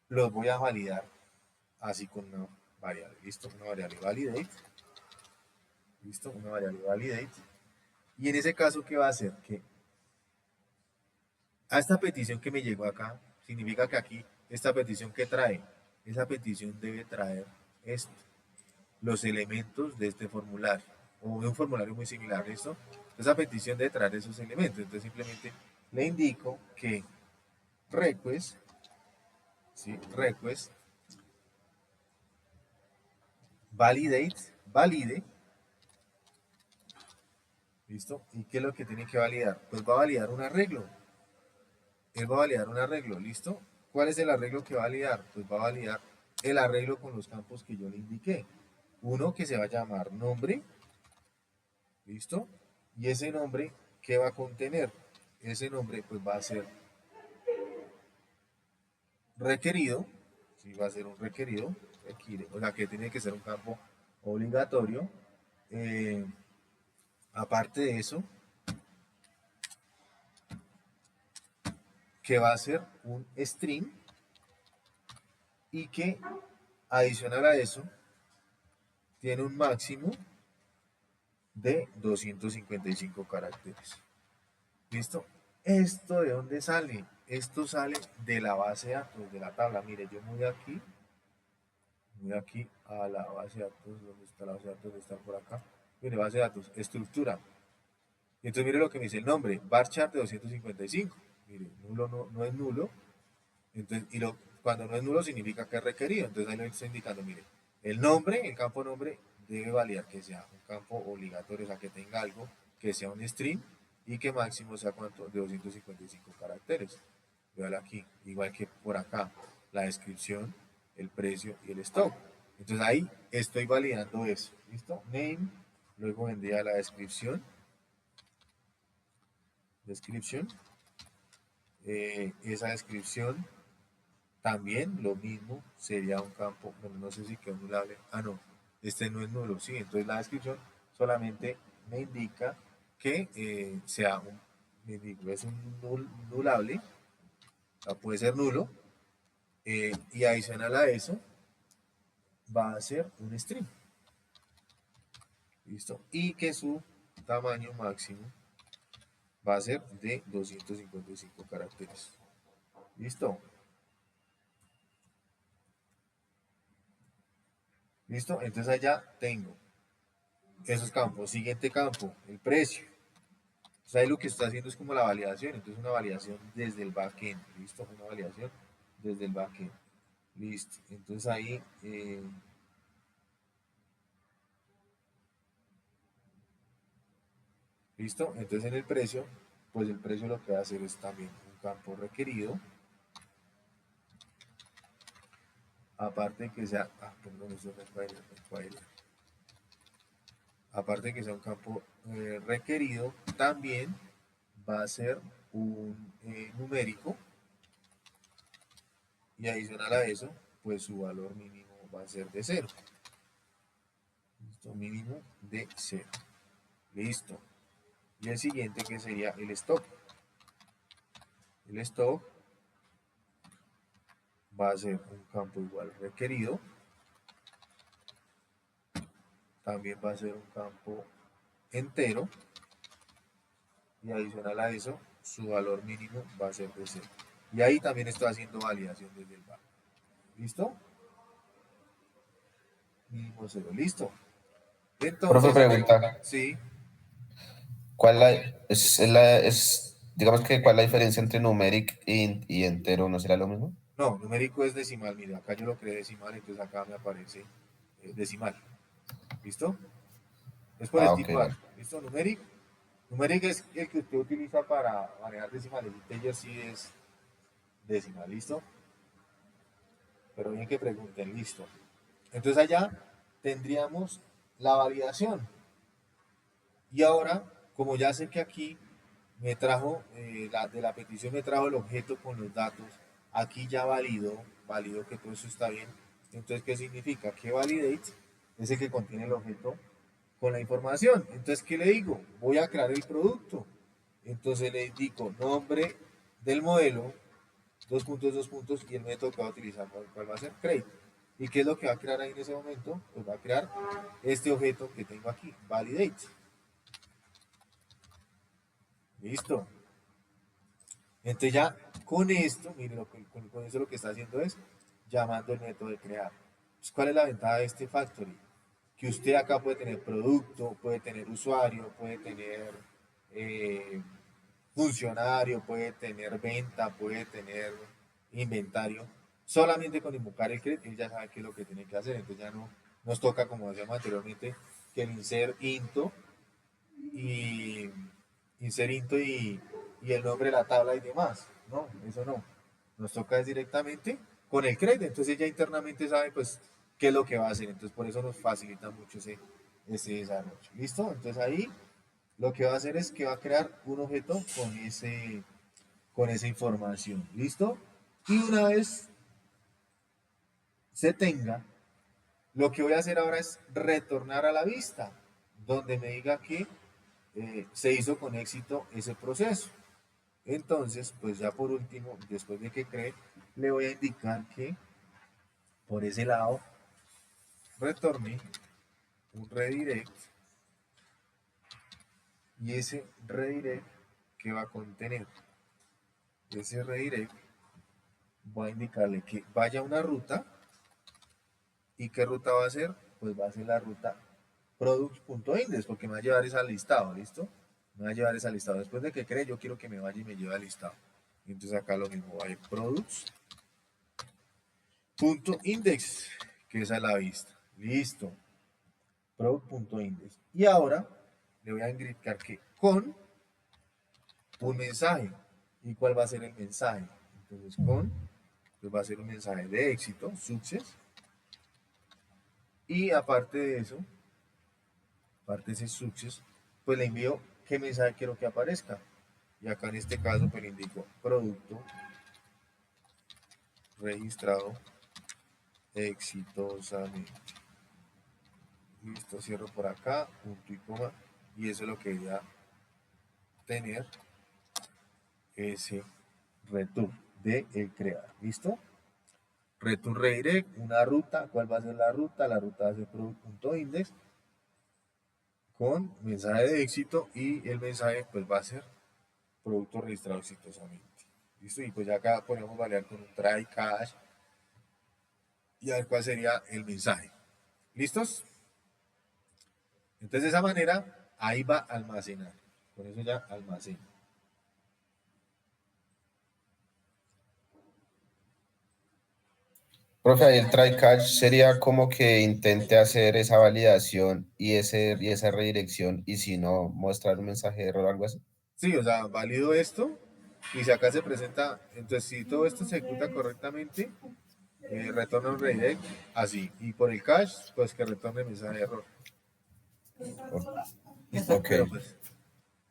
los voy a validar así con una variable. ¿Listo? Una variable validate. ¿Listo? Una variable validate. Y en ese caso, ¿qué va a hacer? Que a esta petición que me llegó acá, significa que aquí, esta petición que trae, esa petición debe traer esto, los elementos de este formulario, o de un formulario muy similar, ¿listo? Esa petición debe traer esos elementos, entonces simplemente le indico que request, ¿sí? Request, valide, ¿listo? ¿Y qué es lo que tiene que validar? Pues va a validar un arreglo, él va a validar un arreglo, ¿listo? ¿Cuál es el arreglo que va a validar? Pues va a validar el arreglo con los campos que yo le indiqué. Uno que se va a llamar nombre, ¿listo? Y ese nombre, ¿qué va a contener? Ese nombre pues va a ser requerido, si va a ser un requerido, o sea que tiene que ser un campo obligatorio. Eh, Aparte de eso, que va a ser un string y que adicional a eso tiene un máximo de 255 caracteres. ¿Listo? ¿Esto de dónde sale? Esto sale de la base de datos, de la tabla. Mire, yo voy aquí a la base de datos, ¿dónde está la base de datos? ¿Dónde está por acá? Mire, base de datos, estructura. Y entonces mire lo que me dice el nombre, varchar de 255. Mire, nulo no es nulo. Entonces, cuando no es nulo significa que es requerido. Entonces ahí lo está indicando, mire, el nombre, el campo nombre debe validar que sea un campo obligatorio, o sea, que tenga algo, que sea un string y que máximo sea cuánto, de 255 caracteres. Véalo aquí, igual que por acá, la descripción, el precio y el stock. Entonces ahí estoy validando eso, ¿listo? Name, luego vendría la descripción, esa descripción también lo mismo sería un campo, bueno, no sé si quedó nulable. Ah, no, este no es nulo, sí. Entonces la descripción solamente me indica que sea es un nulable, o sea, puede ser nulo, y adicional a eso va a ser un string, ¿listo? Y que su tamaño máximo va a ser de 255 caracteres, ¿listo? ¿Listo? Entonces allá tengo esos campos. Siguiente campo, el precio. Entonces ahí lo que está haciendo es como la validación, entonces una validación desde el backend, listo, una validación desde el backend, listo. Entonces ahí, listo, entonces en el precio, pues el precio lo que va a hacer es también un campo requerido, aparte de que sea, perdón, eso es require. Aparte de que sea un campo requerido, también va a ser un numérico y adicional a eso, pues su valor mínimo va a ser de cero. Listo, mínimo de cero. Listo. Y el siguiente que sería el stock. El stock va a ser un campo igual requerido. También va a ser un campo entero. Y adicional a eso, su valor mínimo va a ser de cero. Y ahí también estoy haciendo validación desde el banco. ¿Listo? Mínimo cero. Listo. Profe, Entonces, pregunta, sí, ¿cuál digamos que cuál es la diferencia entre numeric y entero? ¿No será lo mismo? no, numérico es decimal. Mira, acá yo lo creé decimal, entonces acá me aparece decimal. ¿Listo? Es por Ah, este ok, igual. vale. ¿Listo? Numeric. Numérica es el que usted utiliza para manejar decimales. Integer sí es decimal, ¿listo? Pero bien que pregunten, listo. Entonces allá tendríamos la validación. Y ahora, como ya sé que aquí me trajo, de la petición me trajo el objeto con los datos, aquí ya valido que todo eso está bien. Entonces, ¿qué significa? Que validate es el que contiene el objeto con la información. Entonces, ¿qué le digo? Voy a crear el producto. Entonces le indico nombre del modelo, dos puntos, y el método que va a utilizar, ¿cuál va a ser? Create. ¿Y qué es lo que va a crear ahí en ese momento? Pues va a crear este objeto que tengo aquí, validate. Listo. Entonces ya con esto, miren, con eso lo que está haciendo es llamando el método de crear. Pues, ¿cuál es la ventaja de este factory? Que usted acá puede tener producto, puede tener usuario, puede tener eh, funcionario, puede tener venta, puede tener inventario. Solamente con invocar el create, él ya sabe qué es lo que tiene que hacer. Entonces ya no nos toca, como decíamos anteriormente, que el y insert into y el nombre de la tabla y demás. No, eso no. Nos toca es directamente con el crédito. Entonces ella internamente sabe pues qué es lo que va a hacer. Entonces por eso nos facilita mucho ese desarrollo. ¿Listo? Entonces ahí lo que va a hacer es que va a crear un objeto con esa información. ¿Listo? Y una vez se tenga, lo que voy a hacer ahora es retornar a la vista, donde me diga que se hizo con éxito ese proceso. Entonces, pues ya por último, después de que cree, le voy a indicar que por ese lado retorne un redirect y ese redirect que va a contener ese redirect voy a indicarle que vaya a una ruta y qué ruta va a ser, pues va a ser la ruta products.index porque me va a llevar ese listado, ¿listo? Me va a llevar ese listado. Después de que cree, yo quiero que me vaya y me lleve al listado. Entonces acá lo mismo, va a ir products.index, que es a la vista. Listo. Product.index. Y ahora le voy a indicar que con un mensaje. ¿Y cuál va a ser el mensaje? Entonces con, pues va a ser un mensaje de éxito, success. Y aparte de ese success, pues le envío qué mensaje quiero que aparezca. Y acá en este caso, pues le indico producto registrado exitosamente. Listo, cierro por acá, punto y coma. Y eso es lo que debería tener ese return de el crear. ¿Listo? Return redirect, una ruta. ¿Cuál va a ser la ruta? La ruta va a ser product.index con mensaje de éxito y el mensaje pues va a ser producto registrado exitosamente. ¿Listo? Y pues ya acá podemos validar con un try catch y a ver cuál sería el mensaje. ¿Listos? Entonces de esa manera ahí va a almacenar. Con eso ya almacena. Profe, ahí el try catch sería como que intente hacer esa validación y esa redirección y si no, mostrar un mensaje de error o algo así. Sí, o sea, valido esto y si acá se presenta, entonces si todo esto se ejecuta correctamente, retorna un redirect así. Y por el cache, pues que retorne mensaje de error. ¿Listo? Ok. Pero pues,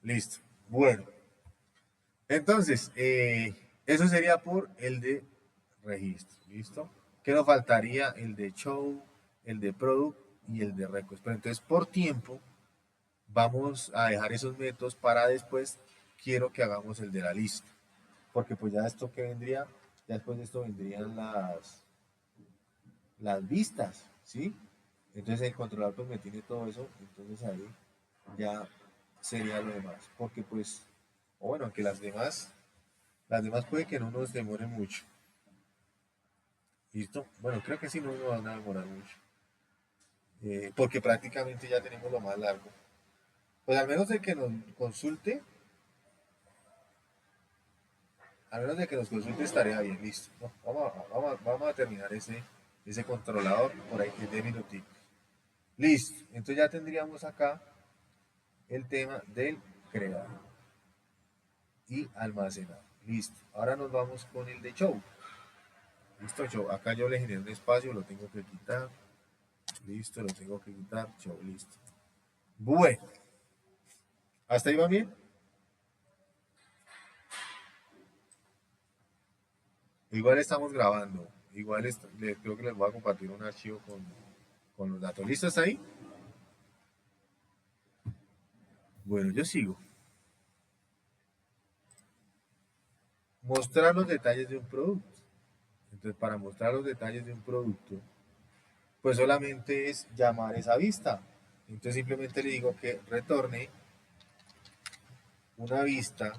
listo. Bueno, entonces, eso sería por el de registro. ¿Listo? ¿Qué nos faltaría? El de show, el de product y el de records. Pero entonces, por tiempo, vamos a dejar esos métodos para después. Quiero que hagamos el de la lista. Porque pues ya esto que vendría, ya después de esto vendrían las vistas, ¿sí? Entonces el controlador pues me tiene todo eso, entonces ahí ya sería lo demás. Porque pues, o bueno, aunque las demás puede que no nos demore mucho. ¿Listo? Bueno, creo que sí no nos van a demorar mucho. Porque prácticamente ya tenemos lo más largo. Pues al menos de que nos consulte, al menos de que nos consulte estaría bien, listo. No, vamos a terminar ese controlador por ahí que es de minutitos. Listo. Entonces ya tendríamos acá el tema del crear y almacenar. Listo. Ahora nos vamos con el de show. Listo, show. Acá yo le genero un espacio, lo tengo que quitar. Listo, lo tengo que quitar. Show, listo. Bueno. ¿Hasta ahí va bien? Igual estamos grabando. Igual creo que les voy a compartir un archivo con los datos. ¿Listo hasta ahí? Bueno, yo sigo. Mostrar los detalles de un producto. Entonces, para mostrar los detalles de un producto, pues solamente es llamar esa vista. Entonces simplemente le digo que retorne una vista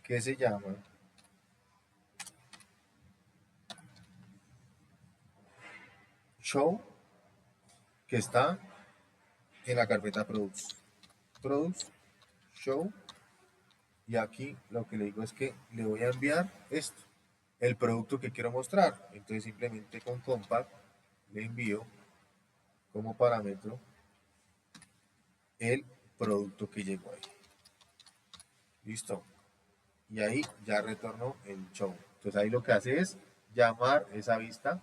que se llama show, que está en la carpeta products. Products, show, y aquí lo que le digo es que le voy a enviar esto, el producto que quiero mostrar. Entonces simplemente con compact le envío como parámetro el producto que llegó ahí. Listo. Y ahí ya retornó el show. Entonces ahí lo que hace es llamar esa vista,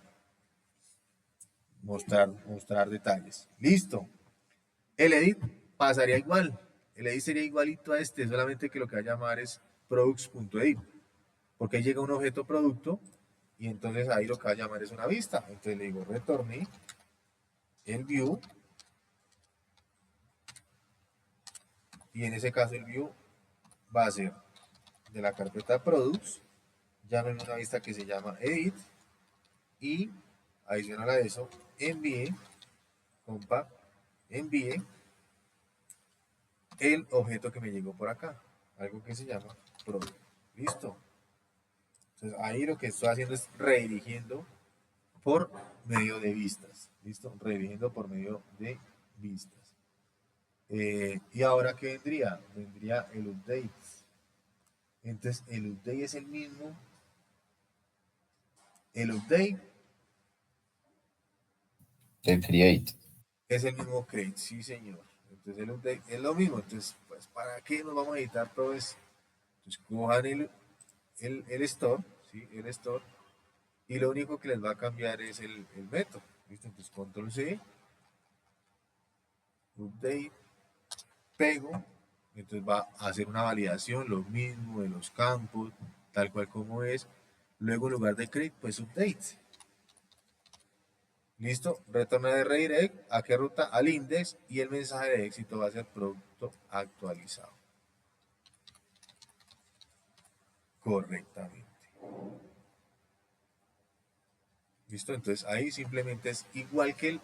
mostrar detalles. Listo. El edit pasaría igual. El edit sería igualito a este, solamente que lo que va a llamar es products.edit, porque ahí llega un objeto producto y entonces ahí lo que va a llamar es una vista. Entonces le digo retorne el view y en ese caso el view va a ser de la carpeta products, llamen una vista que se llama edit y adicional a eso envíe, compa, envíe el objeto que me llegó por acá, algo que se llama product. Listo. Entonces ahí lo que estoy haciendo es redirigiendo por medio de vistas. ¿Listo? Redirigiendo por medio de vistas. Y ahora, ¿qué vendría? Vendría el update. Entonces, el update es el mismo. El update De create. es el mismo create, sí, señor. Entonces, el update es lo mismo. Entonces, pues, ¿para qué nos vamos a editar todo eso? Entonces, cojan el store, ¿sí? El store. Y lo único que les va a cambiar es el método. ¿Listo? Entonces, control C, update, pego, entonces va a hacer una validación, lo mismo de los campos, tal cual como es. Luego en lugar de create, pues update. Listo, retorna de redirect, ¿a qué ruta? Al index y el mensaje de éxito va a ser producto actualizado. Correctamente. Listo, entonces ahí simplemente es igual que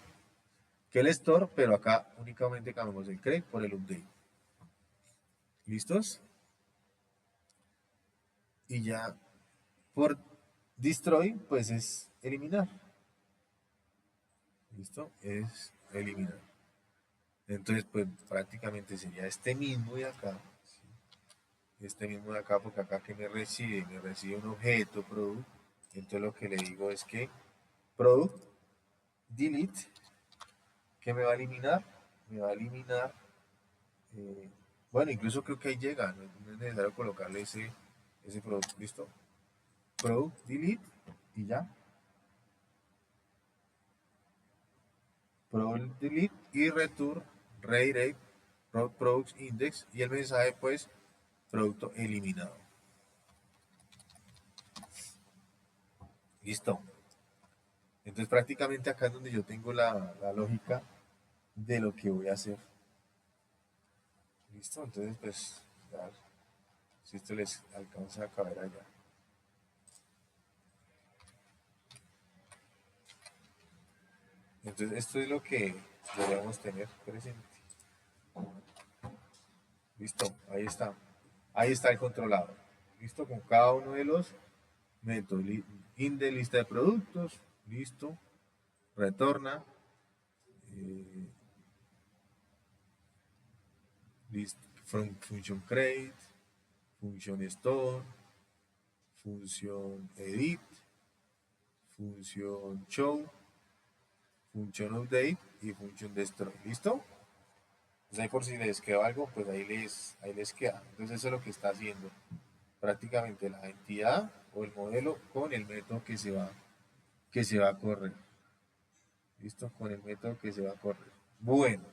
el store, pero acá únicamente cambiamos el create por el update. ¿Listos? Y ya por destroy, pues es eliminar. ¿Listo? Es eliminar. Entonces, pues prácticamente sería este mismo de acá. ¿Sí? Este mismo de acá, porque acá que me recibe un objeto, product. Entonces lo que le digo es que product, delete, que me va a eliminar, me va a eliminar. eh, bueno, incluso creo que ahí llega, no es necesario colocarle ese producto. ¿Listo? Product, delete, y ya. Product delete y return redirect products index y el mensaje pues producto eliminado. Listo. Entonces prácticamente acá es donde yo tengo la lógica de lo que voy a hacer. Listo. Entonces pues ya, si esto les alcanza a caber allá. Entonces esto es lo que deberíamos tener presente. Listo. Ahí está. Ahí está el controlador. Listo. Con cada uno de los métodos. Index lista de productos. Listo. Retorna. eh, list, función create, función store, función edit, función show, función update y función destroy. ¿Listo? Pues ahí por si les quedó algo, pues ahí les queda. Entonces eso es lo que está haciendo prácticamente la entidad o el modelo con el método que se va a correr. ¿Listo? Con el método que se va a correr. Bueno,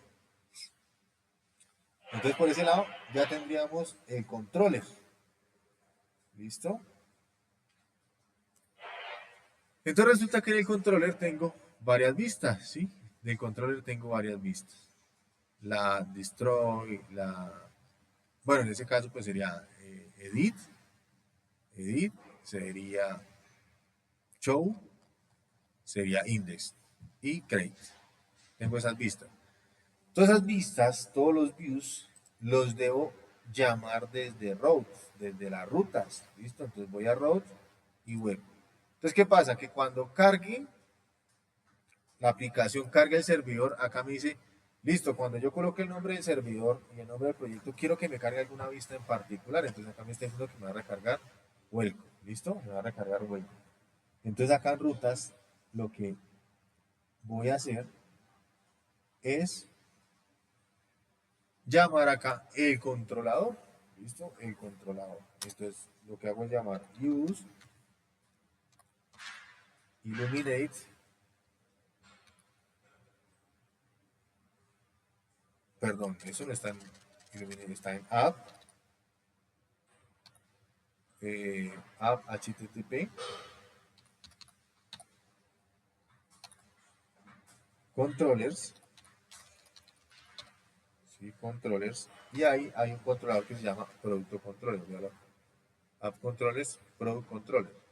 entonces por ese lado ya tendríamos el controller. ¿Listo? Entonces resulta que en el controller tengo varias vistas, ¿sí? Del controller tengo varias vistas. La destroy, bueno, en ese caso pues sería edit, sería show, sería index y create. Tengo esas vistas. Todas esas vistas, todos los views, los debo llamar desde routes, desde las rutas, ¿listo? Entonces voy a routes y web. Entonces, ¿qué pasa? Que cuando cargue la aplicación carga el servidor, acá me dice, listo, cuando yo coloque el nombre del servidor y el nombre del proyecto, quiero que me cargue alguna vista en particular, entonces acá me está diciendo que me va a recargar welcome, ¿listo? Me va a recargar welcome. Entonces acá en rutas, lo que voy a hacer es llamar acá el controlador, ¿listo? El controlador. Entonces lo que hago es llamar use illuminate, perdón, eso no está en illuminate, está en app, app http, controllers, ¿sí? Controllers, y ahí hay un controlador que se llama producto controller, ¿verdad? App controllers, product controller.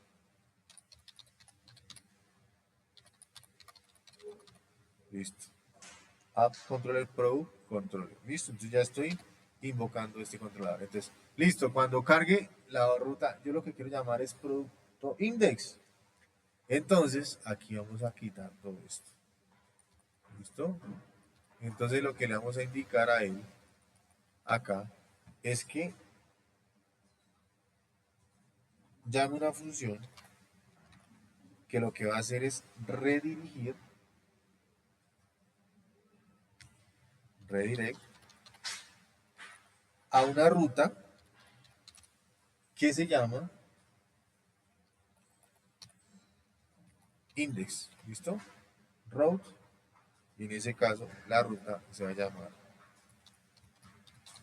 Listo. App controller product controller. Listo. Entonces ya estoy invocando este controlador. Entonces, listo. Cuando cargue la ruta, yo lo que quiero llamar es producto index. Entonces, aquí vamos a quitar todo esto. ¿Listo? Entonces lo que le vamos a indicar a él acá es que llame una función que lo que va a hacer es redirect a una ruta que se llama index. ¿Listo? Route. Y en ese caso la ruta se va a llamar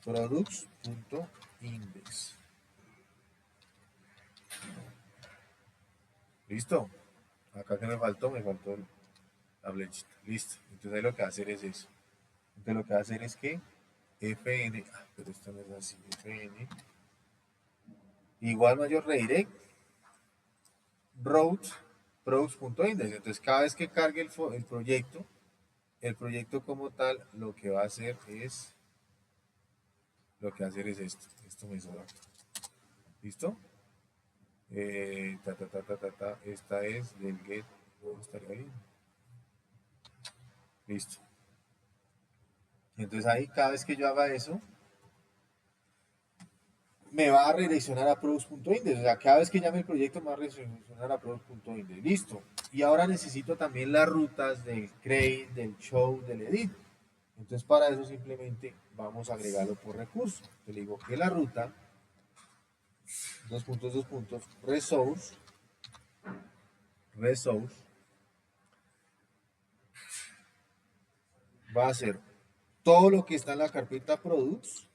products.index. ¿Listo? Acá que me faltó la flechita. Listo. Entonces ahí lo que va a hacer es eso. Entonces lo que va a hacer es que fn, pero esto no es así, fn igual mayor redirect route products.index. Entonces cada vez que cargue el proyecto como tal, lo que va a hacer es esto me sobra. ¿Listo? Esta es del get, estaría bien. Listo. Entonces ahí cada vez que yo haga eso, me va a redireccionar a products.index. O sea, cada vez que llame el proyecto me va a redireccionar a products.index. Listo. Y ahora necesito también las rutas del create, del show, del edit. Entonces para eso simplemente vamos a agregarlo por recurso. Yo le digo que la ruta, dos puntos, resource, va a ser todo lo que está en la carpeta products,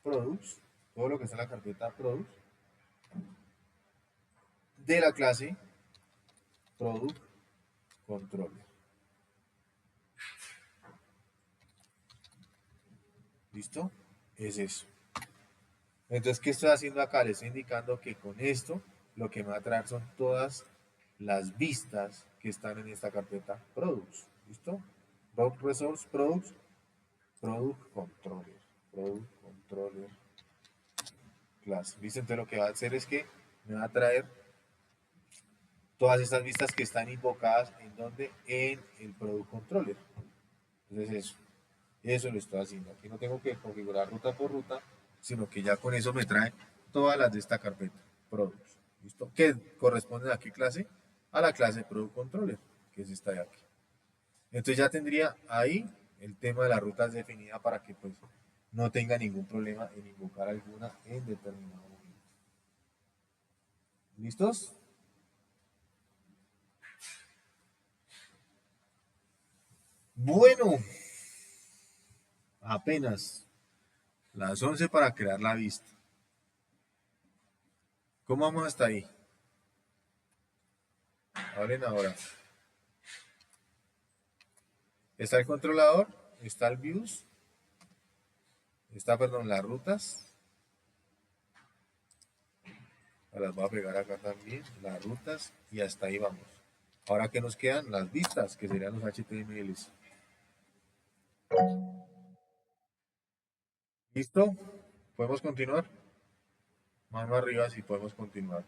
todo lo que está en la carpeta products de la clase product controller. ¿Listo? Es eso. Entonces, ¿qué estoy haciendo acá? Le estoy indicando que con esto lo que me va a traer son todas las vistas que están en esta carpeta products. ¿Listo? Product resource, products, product controller class. ¿Listo? Entonces lo que va a hacer es que me va a traer todas estas vistas que están invocadas en donde en el product controller. Entonces eso lo estoy haciendo. Aquí no tengo que configurar ruta por ruta, sino que ya con eso me trae todas las de esta carpeta, products. ¿Listo? ¿Qué corresponde a qué clase? A la clase product controller, que es esta de aquí. Entonces ya tendría ahí el tema de las rutas definida para que pues no tenga ningún problema en invocar alguna en determinado momento. ¿Listos? Bueno, apenas las 11 para crear la vista. ¿Cómo vamos hasta ahí? Hablen ahora. Está el controlador, está el views, está, perdón, las rutas. Las voy a pegar acá también, las rutas, y hasta ahí vamos. Ahora que nos quedan las vistas, que serían los HTMLs. ¿Listo? ¿Podemos continuar? Mano arriba si podemos continuar.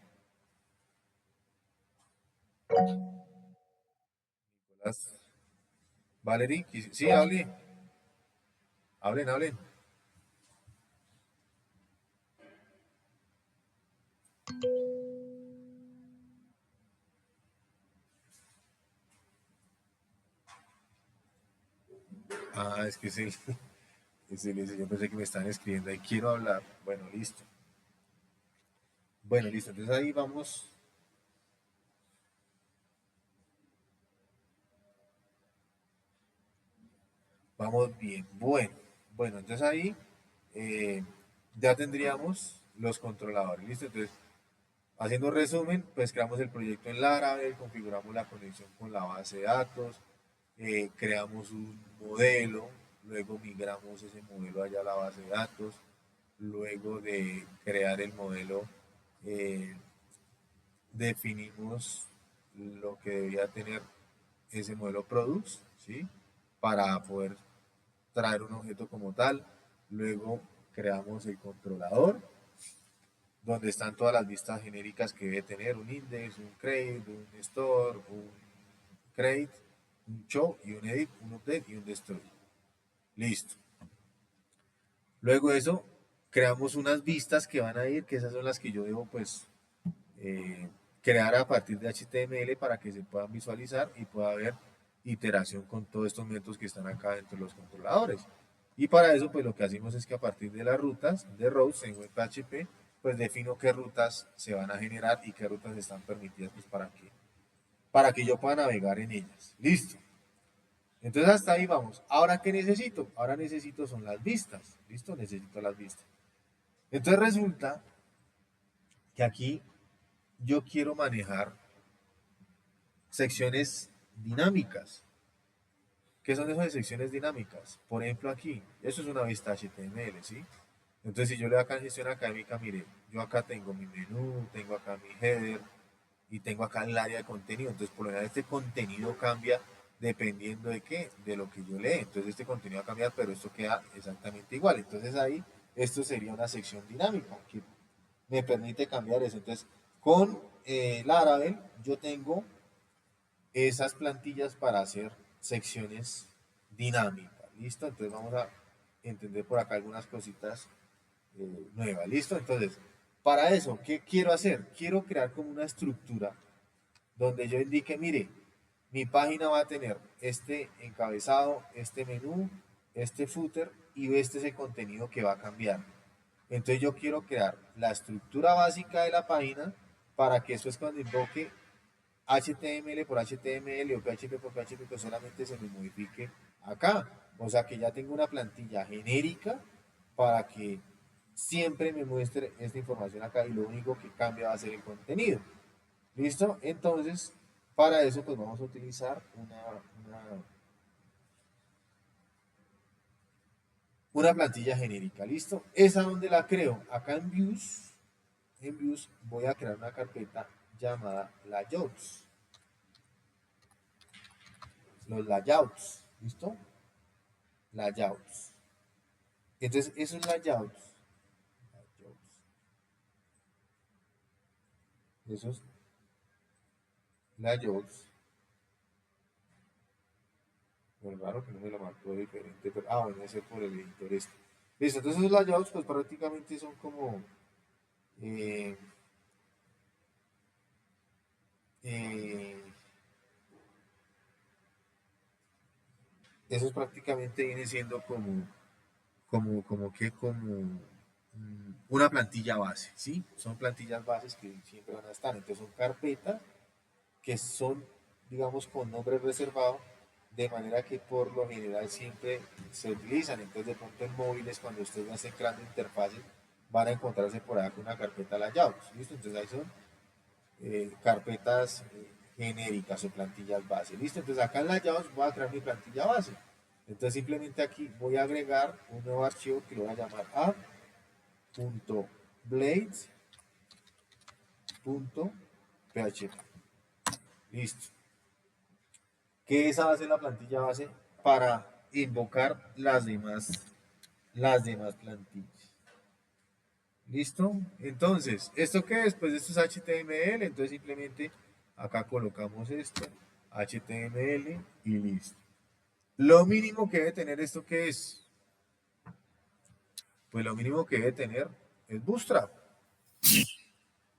Nicolás. Valerie, sí, hable. Hablen, hablen. Ah, es que es el, yo pensé que me están escribiendo ahí, quiero hablar. Bueno, listo. Bueno, listo. Entonces ahí vamos. Vamos bien. Bueno, entonces ahí eh, ya tendríamos los controladores. ¿Listo? Entonces, haciendo un resumen, pues creamos el proyecto en Laravel, configuramos la conexión con la base de datos, creamos un modelo, luego migramos ese modelo allá a la base de datos, luego de crear el modelo, eh, definimos lo que debía tener ese modelo products, ¿sí? Para poder traer un objeto como tal. Luego creamos el controlador, donde están todas las vistas genéricas que debe tener un index, un create, un store, un create, un show y un edit, un update y un destroy. Listo. Luego de eso, creamos unas vistas que van a ir, que esas son las que yo debo pues eh, crear a partir de HTML para que se puedan visualizar y pueda haber iteración con todos estos métodos que están acá dentro de los controladores. Y para eso, pues lo que hacemos es que a partir de las rutas, de routes en WebPHP, pues defino qué rutas se van a generar y qué rutas están permitidas pues, para que yo pueda navegar en ellas. Listo. Entonces hasta ahí vamos. Ahora, ¿qué necesito? Ahora necesito son las vistas. ¿Listo? Necesito las vistas. Entonces resulta que aquí yo quiero manejar secciones dinámicas. ¿Qué son esas secciones dinámicas? Por ejemplo, aquí, eso es una vista HTML, ¿sí? Entonces, si yo le doy acá en gestión académica, mire, yo acá tengo mi menú, tengo acá mi header y tengo acá el área de contenido. Entonces, por lo general, este contenido cambia dependiendo de qué, de lo que yo lea. Entonces, este contenido va a cambiar, pero esto queda exactamente igual. Entonces, ahí, esto sería una sección dinámica que me permite cambiar eso. Entonces, con Laravel, yo tengo esas plantillas para hacer secciones dinámicas. ¿Listo? Entonces vamos a entender por acá algunas cositas nuevas. ¿Listo? Entonces, para eso, ¿qué quiero hacer? Quiero crear como una estructura donde yo indique, mire, mi página va a tener este encabezado, este menú, este footer y este es el contenido que va a cambiar. Entonces yo quiero crear la estructura básica de la página para que eso es cuando invoque HTML por HTML o PHP por PHP, pues solamente se me modifique acá. O sea que ya tengo una plantilla genérica para que siempre me muestre esta información acá y lo único que cambia va a ser el contenido. ¿Listo? Entonces, para eso pues vamos a utilizar una plantilla genérica. ¿Listo? ¿Esa donde la creo? Acá en Views voy a crear una carpeta llamada layouts. Los layouts. ¿Listo? Layouts. Entonces, esos layouts, bueno, raro que no me lo marcó diferente, pero, bueno, ese por el editor este. Listo, entonces esos layouts, pues prácticamente son como, eh, eh, esos prácticamente vienen siendo como una plantilla base, ¿sí? Son plantillas bases que siempre van a estar, entonces son carpetas que son, digamos, con nombre reservado, de manera que por lo general siempre se utilizan. Entonces, de pronto en móviles, cuando ustedes estén creando interfaces, van a encontrarse por ahí con una carpeta layouts, ¿listo? Entonces ahí son carpetas genéricas o plantillas base, ¿listo? Entonces acá en layouts voy a crear mi plantilla base. Entonces simplemente aquí voy a agregar un nuevo archivo que lo voy a llamar app.blades.php. Listo. Que esa va a ser la plantilla base para invocar las demás plantillas. ¿Listo? Entonces, ¿esto qué es? Pues esto es HTML, entonces simplemente acá colocamos esto, HTML y listo. Lo mínimo que debe tener esto, ¿qué es? Pues lo mínimo que debe tener es Bootstrap.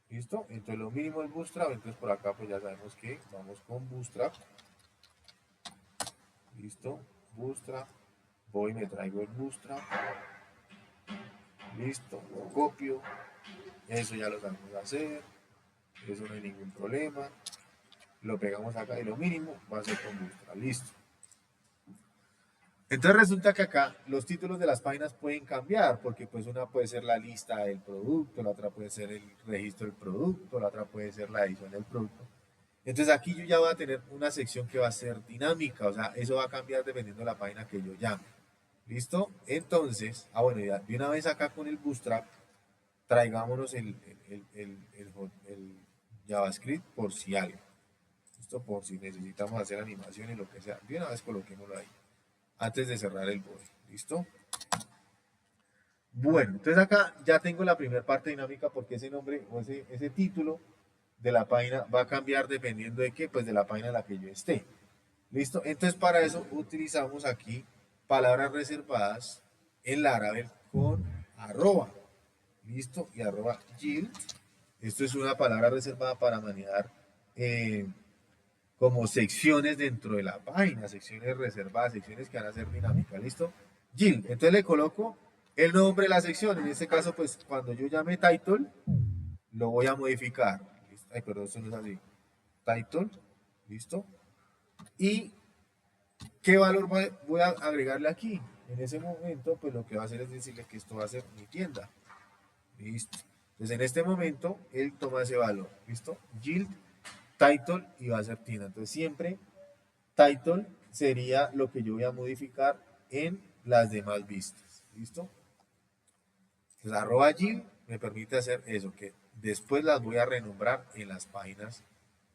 ¿Listo? Entonces lo mínimo es Bootstrap, entonces por acá pues ya sabemos que vamos con Bootstrap. ¿Listo? Bootstrap. Voy y me traigo el Bootstrap. Listo, lo copio. Eso ya lo sabemos hacer. Eso no hay ningún problema. Lo pegamos acá y lo mínimo va a ser con Bootstrap. Listo. Entonces resulta que acá los títulos de las páginas pueden cambiar, porque pues una puede ser la lista del producto, la otra puede ser el registro del producto, la otra puede ser la edición del producto. Entonces aquí yo ya voy a tener una sección que va a ser dinámica, o sea, eso va a cambiar dependiendo de la página que yo llame. ¿Listo? Entonces, bueno, ya de una vez acá con el Bootstrap, traigámonos el JavaScript por si algo. ¿Listo? Por si necesitamos hacer animaciones, lo que sea. De una vez coloquémoslo ahí, antes de cerrar el body. ¿Listo? Bueno, entonces acá ya tengo la primera parte dinámica porque ese nombre o ese título de la página va a cambiar dependiendo de qué, pues de la página en la que yo esté. ¿Listo? Entonces para eso utilizamos aquí palabras reservadas en Laravel con arroba. ¿Listo? Y arroba yield. Esto es una palabra reservada para manejar eh, como secciones dentro de la página, secciones reservadas, secciones que van a ser dinámicas. ¿Listo? Yield. Entonces le coloco el nombre de la sección. En este caso, pues cuando yo llame title, lo voy a modificar. ¿Listo? Ay, perdón, esto no es así. Title. ¿Listo? ¿Y qué valor voy a agregarle aquí? En ese momento, pues lo que va a hacer es decirle que esto va a ser mi tienda. Listo. Entonces en este momento, él toma ese valor. ¿Listo? Yield, title y va a ser tienda. Entonces siempre title sería lo que yo voy a modificar en las demás vistas. ¿Listo? Entonces arroba yield me permite hacer eso, que después las voy a renombrar en las páginas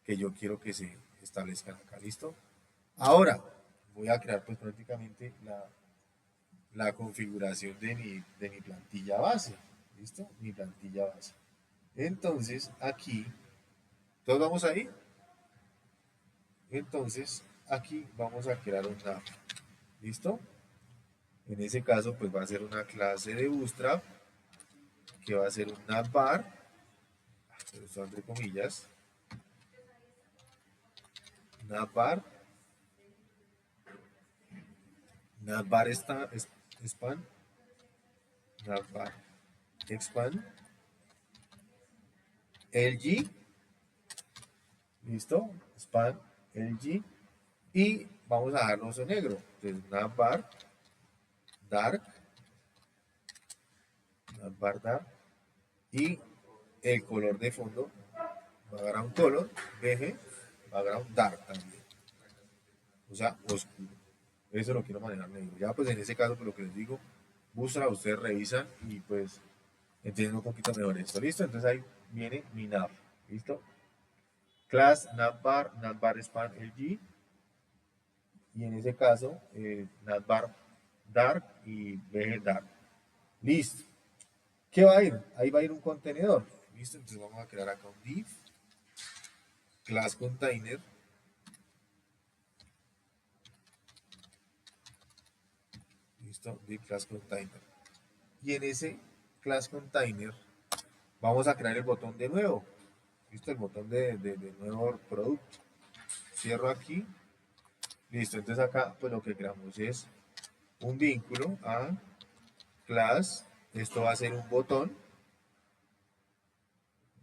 que yo quiero que se establezcan acá. ¿Listo? Ahora voy a crear pues prácticamente la configuración de mi plantilla base. ¿Listo? Mi plantilla base. Entonces, aquí, todos vamos ahí. Entonces, aquí vamos a crear un nav. ¿Listo? En ese caso, pues va a ser una clase de Bootstrap que va a ser un navbar, pero esto entre comillas, navbar, navbar expand, navbar expand, LG, ¿listo? Expand, LG, y vamos a darle uso negro. Entonces, navbar, dark, navbar dark, y el color de fondo, background color, BG, background dark también, o sea, oscuro. Eso lo quiero manejar negro. Ya pues en ese caso, pues lo que les digo, Bootstrap, ustedes revisan y pues entienden un poquito mejor esto. ¿Listo? Entonces ahí viene mi nav. ¿Listo? Class navbar, navbar span LG, y en ese caso, navbar dark y BG dark. Listo. ¿Qué va a ir? Ahí va a ir un contenedor. ¿Listo? Entonces vamos a crear acá un div, class container. ¿Listo? Div class container. Y en ese class container vamos a crear el botón de nuevo. ¿Listo? El botón de nuevo producto. Cierro aquí. Listo. Entonces acá pues lo que creamos es un vínculo a class. Esto va a ser un botón.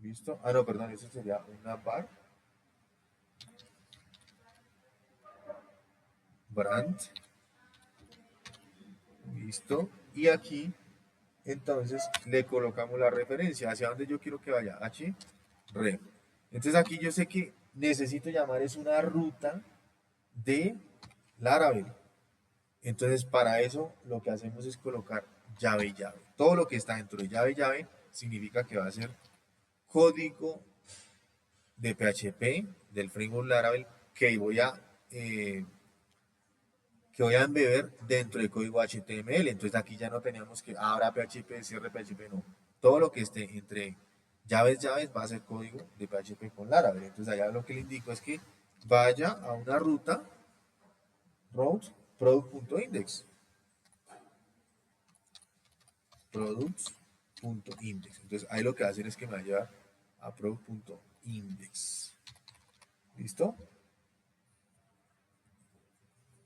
¿Listo? Ah, no, perdón. Eso sería una bar. Brand. ¿Listo? Y aquí entonces le colocamos la referencia. ¿Hacia dónde yo quiero que vaya? H. Ref. Entonces aquí yo sé que necesito llamar es una ruta de Laravel. Entonces para eso lo que hacemos es colocar llave y llave. Todo lo que está dentro de llave y llave significa que va a ser código de PHP del framework Laravel eh, que voy a embeber dentro del código HTML. Entonces aquí ya no teníamos que abra PHP, cierre PHP, no. Todo lo que esté entre llaves va a ser código de PHP con Laravel. Entonces allá lo que le indico es que vaya a una ruta routes product.index products.index. Entonces ahí lo que va a hacer es que me va a llevar a product.index. ¿Listo?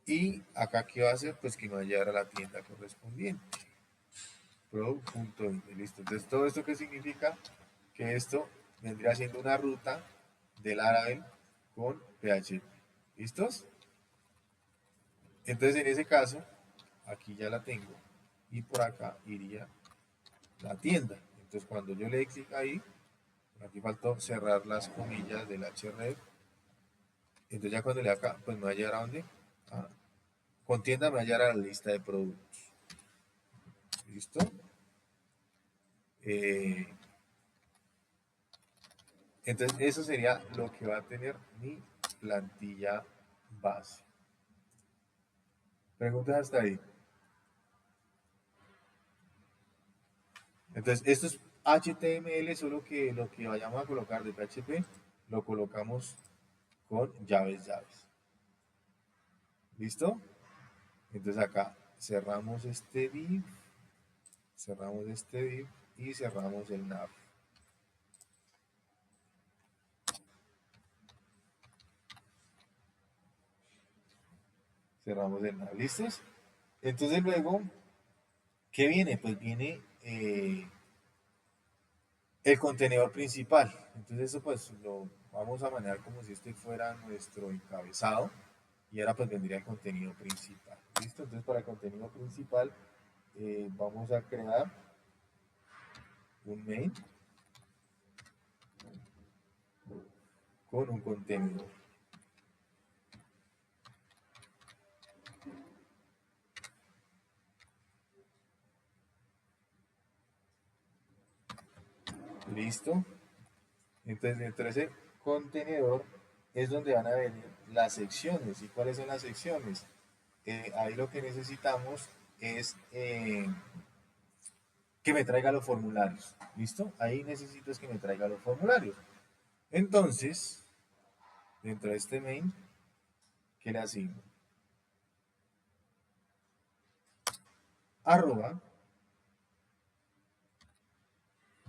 Y acá qué va a hacer, pues que me va a llevar a la tienda correspondiente. Product.index. Listo. Entonces todo esto qué significa, que esto vendría siendo una ruta del Laravel con PHP. ¿Listos? Entonces en ese caso aquí ya la tengo, y por acá iría la tienda. Entonces cuando yo le dé clic ahí, aquí faltó cerrar las comillas del href, entonces ya cuando le dé acá, pues me va a llegar a dónde, con tienda me va a llegar a la lista de productos. ¿Listo? Entonces eso sería lo que va a tener mi plantilla base. Preguntas hasta ahí. Entonces esto es HTML, solo que lo que vayamos a colocar de PHP lo colocamos con llaves. ¿Listo? Entonces acá cerramos este div y cerramos el nav. Cerramos el nav. ¿Listos? Entonces luego, ¿qué viene? Pues viene el contenedor principal. Entonces eso pues lo vamos a manejar como si este fuera nuestro encabezado y ahora pues vendría el contenido principal. ¿Listo? Entonces para el contenido principal vamos a crear un main con un contenedor. ¿Listo? Entonces dentro de ese contenedor es donde van a venir las secciones. ¿Y cuáles son las secciones? Ahí lo que necesitamos es que me traiga los formularios. ¿Listo? Ahí necesito es que me traiga los formularios. Entonces, dentro de este main, ¿qué le asigno? Arroba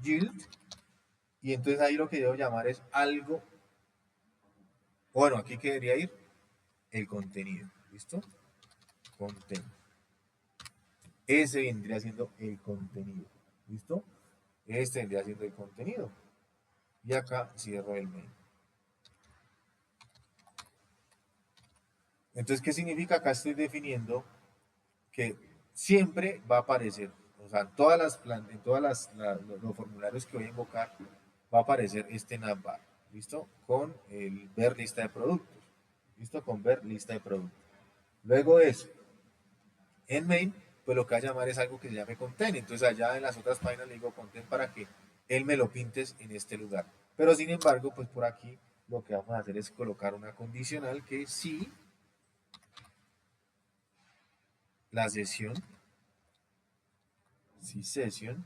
yield, y entonces ahí lo que debo llamar es algo, bueno, aquí que debería ir el contenido. ¿Listo? Contenido. Ese vendría siendo el contenido. ¿Listo? Este vendría siendo el contenido. Y acá cierro el main. Entonces, ¿qué significa? Acá estoy definiendo que siempre va a aparecer, o sea, en todas los formularios que voy a invocar, va a aparecer este navbar, ¿listo? Con el ver lista de productos, ¿listo? Con ver lista de productos. Luego de eso, en main, pues lo que va a llamar es algo que se llame content. Entonces allá en las otras páginas le digo content para que él me lo pintes en este lugar. Pero sin embargo, pues por aquí lo que vamos a hacer es colocar una condicional que si la sesión, si session,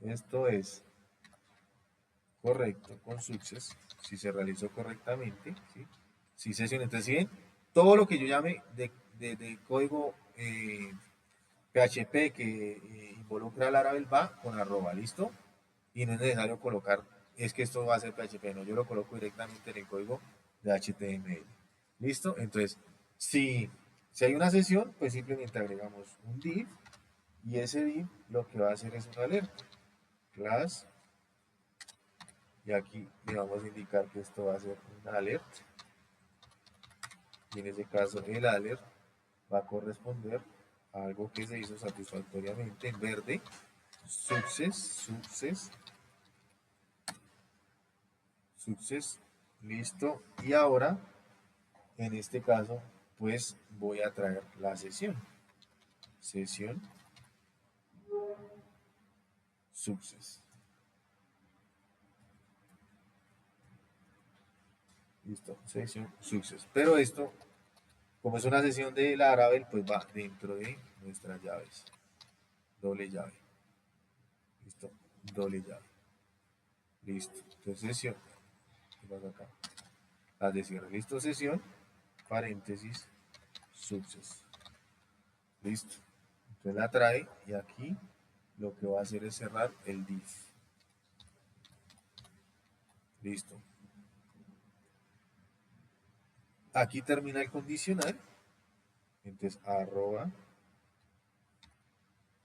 esto es correcto con success, si se realizó correctamente, ¿sí? Si session, entonces si ven, todo lo que yo llame de código PHP que involucra al Laravel va con arroba, ¿listo? Y no es necesario colocar, es que esto va a ser PHP, no, yo lo coloco directamente en el código de HTML. ¿Listo? Entonces, si hay una sesión, pues simplemente agregamos un div y ese div lo que va a hacer es una alerta. Class, y aquí le vamos a indicar que esto va a ser un alert. Y en ese caso el alert va a corresponder a algo que se hizo satisfactoriamente en verde, success, listo. Y ahora, en este caso, pues voy a traer la sesión success. Listo, sesión success. Pero esto, como es una sesión de Laravel, pues va dentro de nuestras llaves. Doble llave. Listo, doble llave. Listo. Entonces sesión. ¿Qué pasa acá? Las de cierre. Listo, sesión. Paréntesis. Success. Listo. Entonces la trae y aquí lo que va a hacer es cerrar el div. Listo. Aquí termina el condicional. Entonces arroba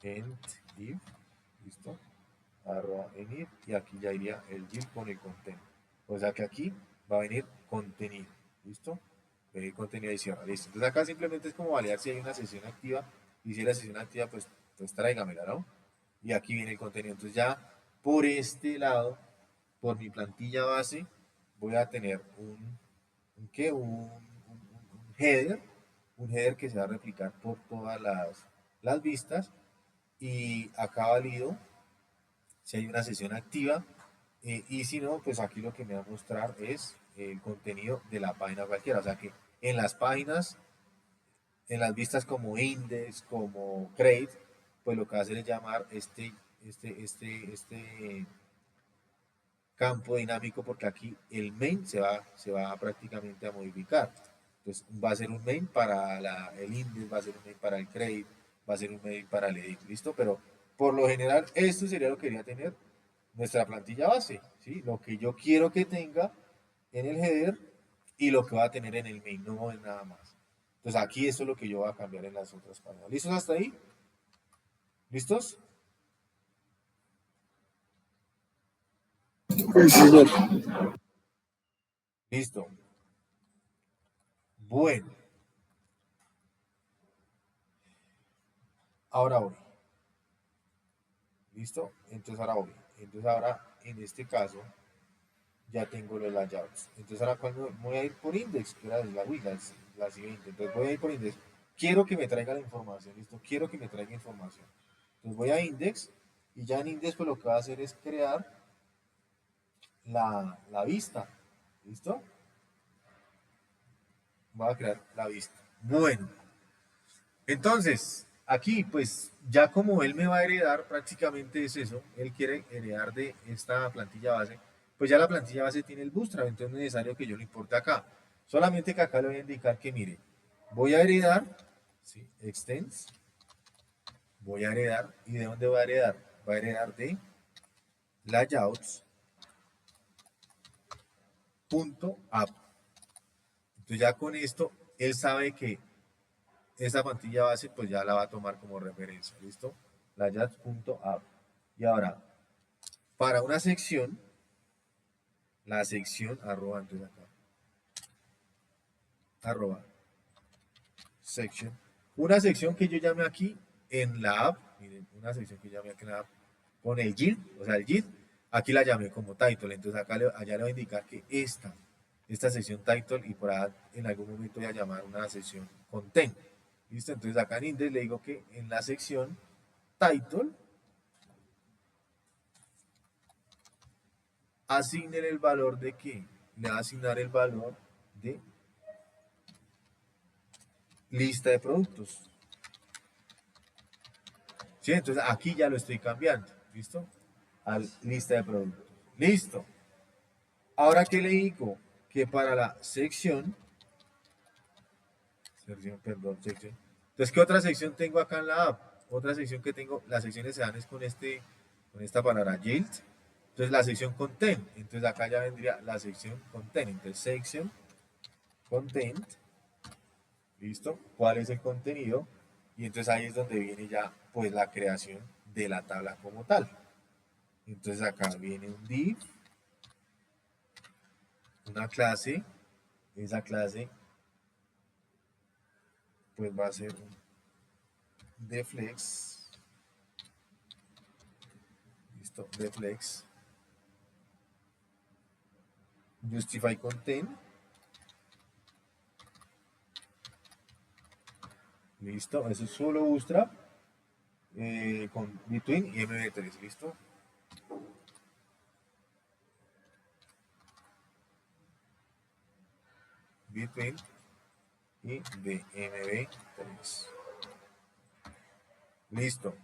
end if. Listo. Arroba en if. Y aquí ya iría el div con el contenido. O sea que aquí va a venir contenido. ¿Listo? pedir contenido y cierra, listo. Entonces acá simplemente es como validar si hay una sesión activa y si hay la sesión activa, pues tráigamela, ¿no? Y aquí viene el contenido. Entonces ya por este lado, por mi plantilla base, voy a tener un ¿qué? Un header que se va a replicar por todas las vistas y acá valido si hay una sesión activa y si no, pues aquí lo que me va a mostrar es el contenido de la página cualquiera. O sea que en las páginas, en las vistas como index, como crate, pues lo que va a hacer es llamar este campo dinámico porque aquí el main se va prácticamente a modificar. Entonces va a ser un main para el index, va a ser un main para el crate, va a ser un main para el edit, ¿listo? Pero por lo general esto sería lo que quería tener nuestra plantilla base, ¿sí? Lo que yo quiero que tenga en el header y lo que va a tener en el main, no en nada más. Entonces aquí eso es lo que yo voy a cambiar en las otras páginas. ¿Listos hasta ahí? ¿Listos? Sí, señor. Listo. Bueno, ahora voy. ¿Listo? Entonces ahora voy. Entonces ahora, en este caso, ya tengo los layouts. Entonces ahora cuando voy a ir por index, que era la siguiente. Entonces voy a ir por index. Quiero que me traiga la información, ¿listo? Quiero que me traiga información. Entonces voy a index y ya en index pues lo que va a hacer es crear la vista. ¿Listo? Voy a crear la vista. Bueno, entonces, aquí pues ya como él me va a heredar, prácticamente es eso, él quiere heredar de esta plantilla base, pues ya la plantilla base tiene el bootstrap, entonces no es necesario que yo lo importe acá. Solamente que acá le voy a indicar que mire, voy a heredar, ¿sí? Extends, voy a heredar, ¿y de dónde voy a heredar? Voy a heredar de layouts.app. Entonces ya con esto, él sabe que esa plantilla base pues ya la va a tomar como referencia, ¿listo? Layouts.app. Y ahora, para una sección, la sección arroba, entonces acá, arroba, section, una sección que yo llame aquí en la app, miren, una sección que llame aquí en la app, con el JIT, o sea, el JIT, aquí la llamé como title, entonces acá allá le voy a indicar que esta sección title y por ahí en algún momento voy a llamar una sección content, ¿listo? Entonces acá en index le digo que en la sección title asignen el valor de que le va a asignar el valor de lista de productos. ¿Sí? Entonces aquí ya lo estoy cambiando. ¿Listo? A lista de productos. Listo. Ahora, ¿qué le digo? Que para la perdón, sección. Entonces, ¿qué otra sección tengo acá en la app? Otra sección que tengo, las secciones se dan es con esta palabra yield. Entonces, la sección content. Entonces, acá ya vendría la sección content. Entonces, section content. ¿Listo? ¿Cuál es el contenido? Y entonces ahí es donde viene ya pues la creación de la tabla como tal. Entonces acá viene un div, una clase, esa clase pues va a ser un deflex, listo, deflex, justify content, listo, eso es solo Bootstrap con between y mb3, listo. Between y de mb3, listo.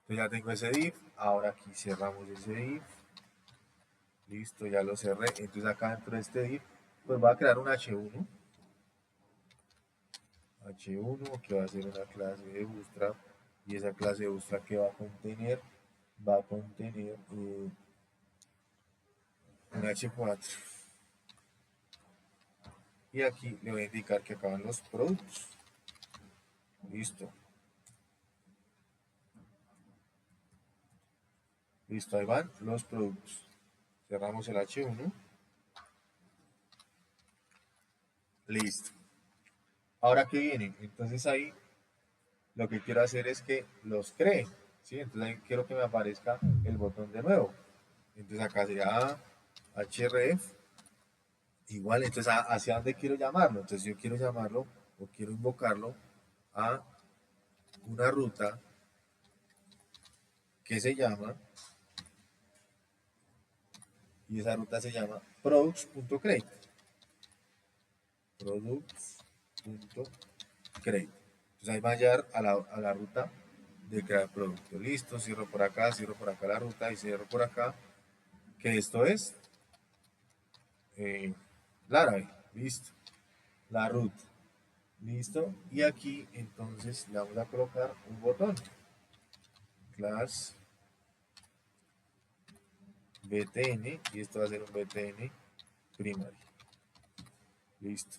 Entonces ya tengo ese div, ahora aquí cerramos ese div. Listo, ya lo cerré. Entonces acá dentro de este div, pues voy a crear un H1. H1 que va a ser una clase de Bootstrap. Y esa clase de Bootstrap que va a contener un H4. Y aquí le voy a indicar que acaban los productos. Listo. Listo, ahí van los productos. Cerramos el H1. Listo. Ahora, ¿qué viene? Entonces ahí lo que quiero hacer es que los cree, ¿sí? Entonces ahí quiero que me aparezca el botón de nuevo. Entonces acá sería href igual. Entonces, ¿hacia dónde quiero llamarlo? Entonces yo quiero llamarlo o quiero invocarlo a una ruta que se llama, y esa ruta se llama products.create. Products.create. Entonces ahí va a llegar a la ruta de crear producto. Listo, cierro por acá la ruta y cierro por acá, que esto es Laravel. Listo, la root. Listo, y aquí entonces le vamos a colocar un botón. Class btn, y esto va a ser un btn primary. Listo,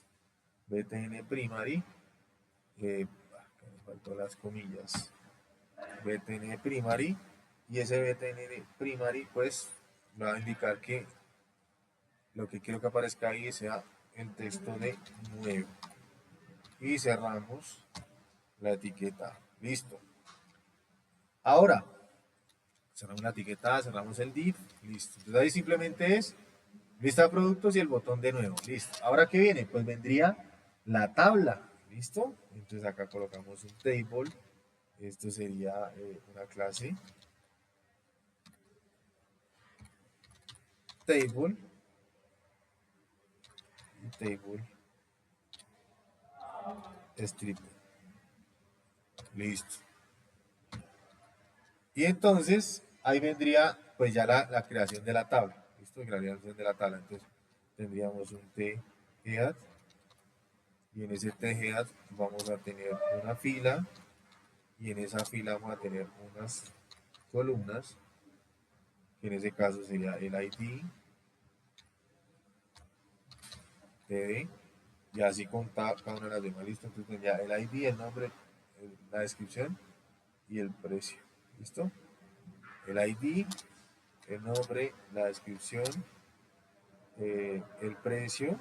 btn primary. Acá me faltó las comillas. btn primary, y ese btn primary pues me va a indicar que lo que quiero que aparezca ahí sea el texto de nuevo, y cerramos la etiqueta. Listo. Ahora cerramos la etiqueta, cerramos el div. Listo. Entonces ahí simplemente es lista de productos y el botón de nuevo. Listo. Ahora, ¿qué viene? Pues vendría la tabla. ¿Listo? Entonces acá colocamos un table. Esto sería una clase table, y table strip. Listo. Y entonces ahí vendría pues ya la creación de la tabla. ¿Listo? La creación de la tabla. Entonces tendríamos un head, y en ese head vamos a tener una fila, y en esa fila vamos a tener unas columnas, que en ese caso sería el ID, TD, y así con cada una de las demás. Listo. Entonces tendría el ID, el nombre, la descripción y el precio. ¿Listo? El ID, el nombre, la descripción, el precio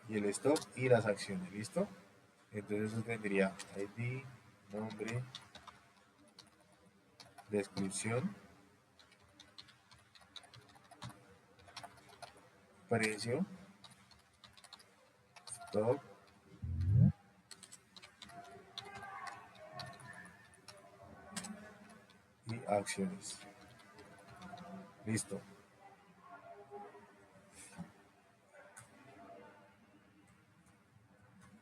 y el stock y las acciones. ¿Listo? Entonces eso tendría ID, nombre, descripción, precio, stock y acciones. Listo.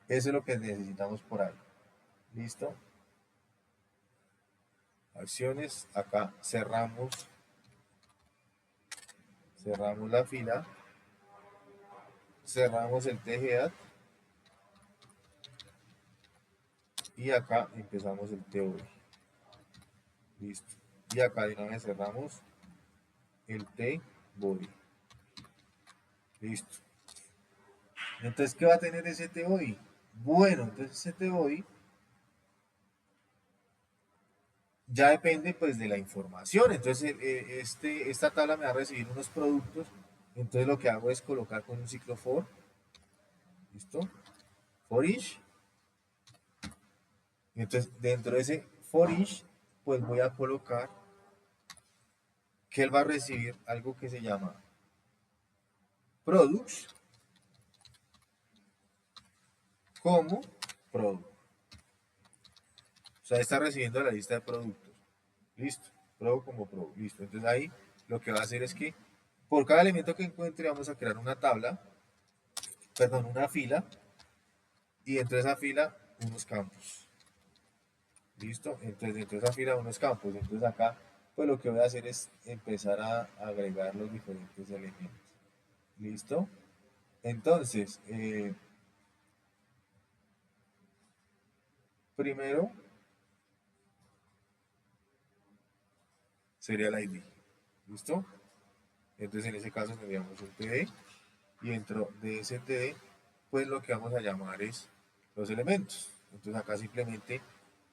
Eso es lo que necesitamos por ahí. Listo. Acciones. Acá cerramos la fila, cerramos el TGAD, y acá empezamos el TOI. Listo. Y acá de una vez cerramos el T-Body. Listo. Entonces, ¿qué va a tener ese T-Body? Bueno, entonces ese T-Body ya depende pues de la información. Entonces, esta tabla me va a recibir unos productos. Entonces lo que hago es colocar con un ciclo for. ¿Listo? For each. Y entonces dentro de ese for each, pues voy a colocar que él va a recibir algo que se llama products como producto. O sea, está recibiendo la lista de productos. Listo. Pro como pro. Listo. Entonces ahí lo que va a hacer es que por cada elemento que encuentre vamos a crear una tabla, perdón, una fila, y dentro de esa fila unos campos. Listo. Entonces dentro de esa fila unos campos. Entonces acá pues lo que voy a hacer es empezar a agregar los diferentes elementos. Listo. Entonces, primero sería el ID. ¿Listo? Entonces en ese caso tendríamos un TD, y dentro de ese TD pues lo que vamos a llamar es los elementos. Entonces acá simplemente,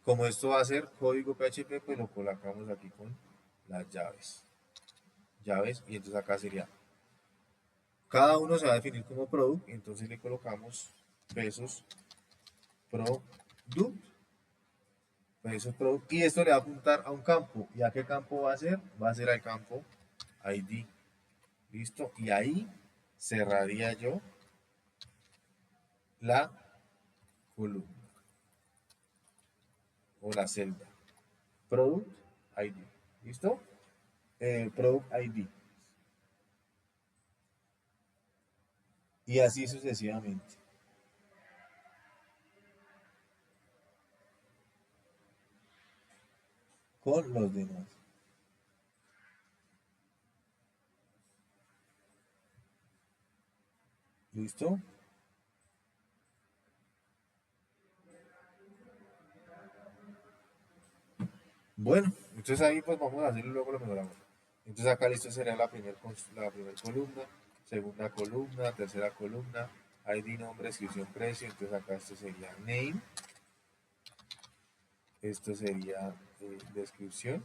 como esto va a ser código PHP, pues lo colocamos aquí con las llaves, y entonces acá sería, cada uno se va a definir como product, entonces le colocamos pesos product, pesos product, y esto le va a apuntar a un campo. ¿Y a qué campo va a ser? Va a ser al campo ID. ¿Listo? Y ahí cerraría yo la columna o la celda. Product ID. ¿Listo? Product ID. Y así sucesivamente. Con los demás. ¿Listo? Bueno, entonces ahí pues vamos a hacerlo y luego lo mejoramos. Entonces acá listo sería la primer columna, segunda columna, tercera columna, ID, nombre, descripción, precio. Entonces acá esto sería name, esto sería descripción,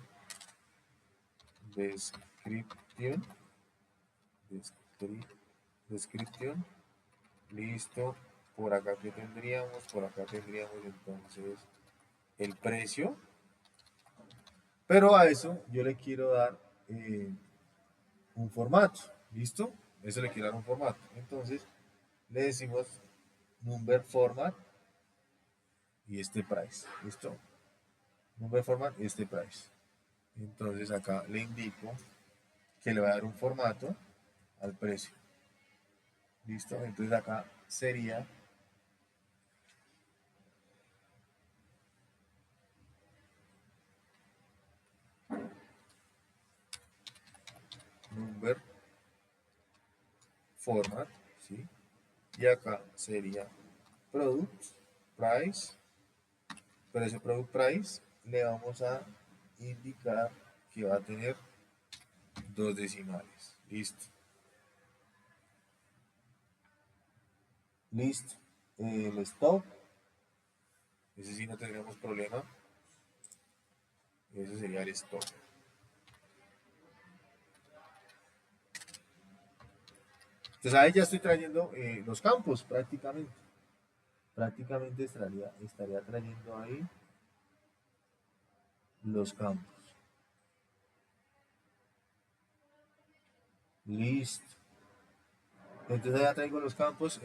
descripción, descripción, listo. Por acá que tendríamos, por acá tendríamos entonces el precio, pero a eso yo le quiero dar un formato, ¿listo? Eso le quiero dar un formato. Entonces le decimos number format y este price, ¿listo? Number format y este price. Entonces acá le indico que le va a dar un formato al precio, ¿listo? Entonces acá sería number format, ¿sí? Y acá sería product price, pero ese product price le vamos a indicar que va a tener dos decimales. Listo. Listo. El stop, ese sí no tendríamos problema. Ese sería el stop. Entonces ahí ya estoy trayendo los campos prácticamente. Prácticamente estaría trayendo ahí los campos. Listo. Entonces ya traigo los campos.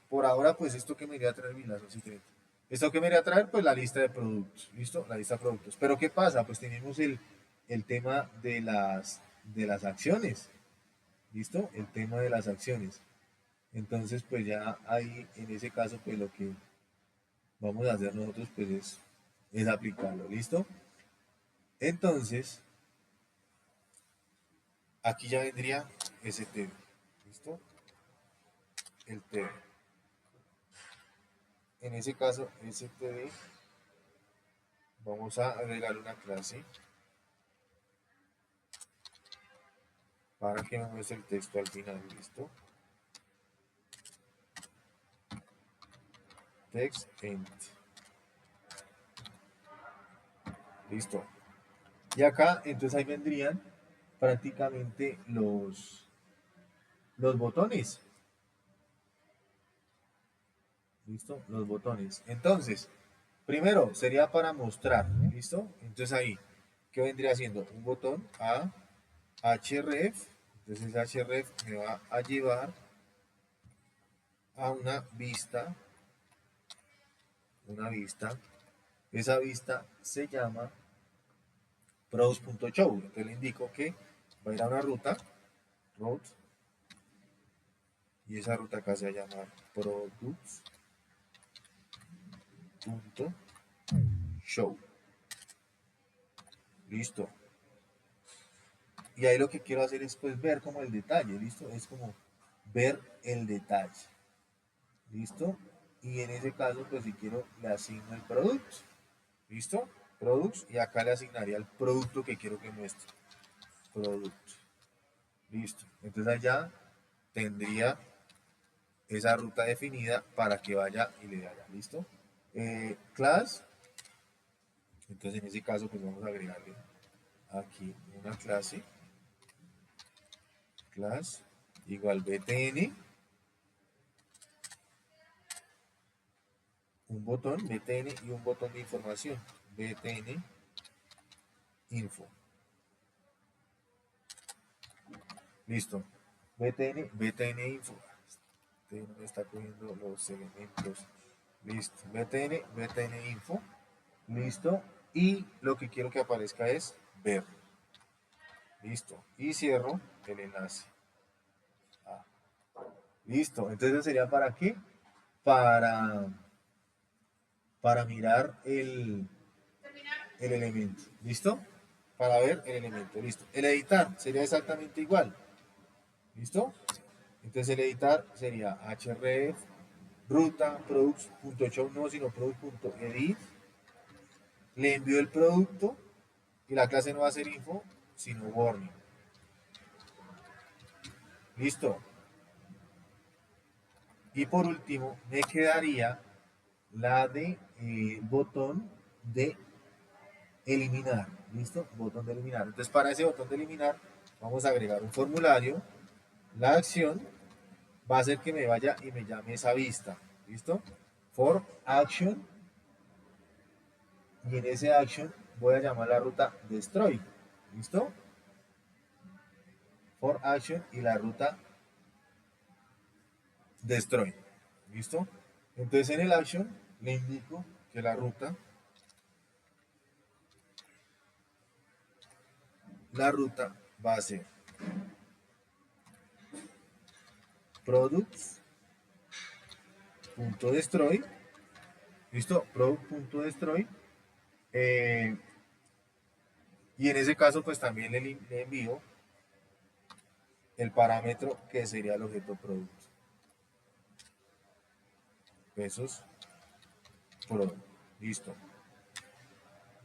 Por ahora, pues esto que me iría a traer, mira, son secretos. Esto que me iría a traer, pues la lista de productos. ¿Listo? La lista de productos. Pero ¿qué pasa? Pues tenemos el tema de las acciones. ¿Listo? El tema de las acciones. Entonces, pues ya ahí, en ese caso, pues lo que vamos a hacer nosotros, pues es aplicarlo. ¿Listo? Entonces, aquí ya vendría ese tema. ¿Listo? El tema. En ese caso, std, vamos a agregar una clase para que me muestre el texto al final. ¿Listo? Text end. Listo. Y acá, entonces ahí vendrían prácticamente los botones. ¿Listo? Los botones. Entonces, primero sería para mostrar. ¿Listo? Entonces ahí, ¿qué vendría haciendo? Un botón a href. Entonces href me va a llevar a una vista. Una vista. Esa vista se llama product.show. Entonces le indico que va a ir a una ruta, route, y esa ruta acá se va a llamar products.show. Listo. Y ahí lo que quiero hacer es pues ver como el detalle, ¿listo? Es como ver el detalle, ¿listo? Y en ese caso, pues si quiero, le asigno el producto, ¿listo? Products, y acá le asignaría el producto que quiero que muestre. Producto. Listo. Entonces allá tendría esa ruta definida para que vaya y le vaya. ¿Listo? Class. Entonces en ese caso pues vamos a agregarle aquí una clase. Class igual btn. un botón btn y un botón de información, btn info. Listo. btn info. Este no me está cogiendo los elementos. Listo. btn info. Listo. Y lo que quiero que aparezca es ver. Listo. Y cierro el enlace. Ah, listo. Entonces sería para qué? Para, para mirar el elemento. ¿Listo? Para ver el elemento. Listo. El editar sería exactamente igual. ¿Listo? Entonces el editar sería href ruta products.show, no sino product.edit. Le envío el producto y la clase no va a ser info, sino warning. Listo. Y por último, me quedaría la de botón de eliminar. ¿Listo? Botón de eliminar. Entonces, para ese botón de eliminar, vamos a agregar un formulario. La acción va a hacer que me vaya y me llame esa vista. ¿Listo? For action. Y en ese action voy a llamar la ruta destroy. ¿Listo? For action y la ruta destroy. ¿Listo? Entonces en el action le indico que la ruta va a ser products.destroy. ¿Listo? Product.destroy. Y en ese caso pues también le envío el parámetro que sería el objeto product. Pesos product. Listo.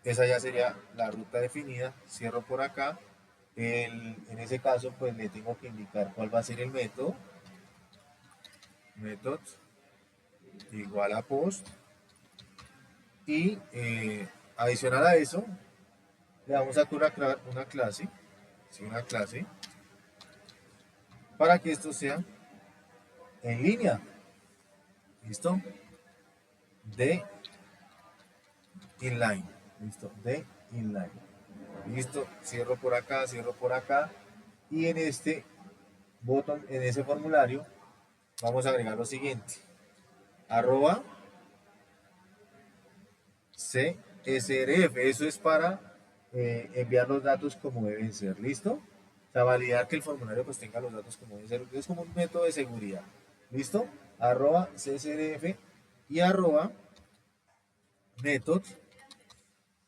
Esa ya sería la ruta definida. Cierro por acá. En ese caso pues le tengo que indicar cuál va a ser el método. Method igual a post. Y adicional a eso le vamos a crear una clase. ¿Sí? Una clase para que esto sea en línea. ¿Listo? De inline. ¿Listo? De inline. Listo. Cierro por acá, cierro por acá. Y en este botón, en ese formulario, vamos a agregar lo siguiente. Arroba CSRF. Eso es para enviar los datos como deben ser. ¿Listo? O sea, validar que el formulario pues tenga los datos como deben ser. Es como un método de seguridad. ¿Listo? Arroba CSRF y arroba method.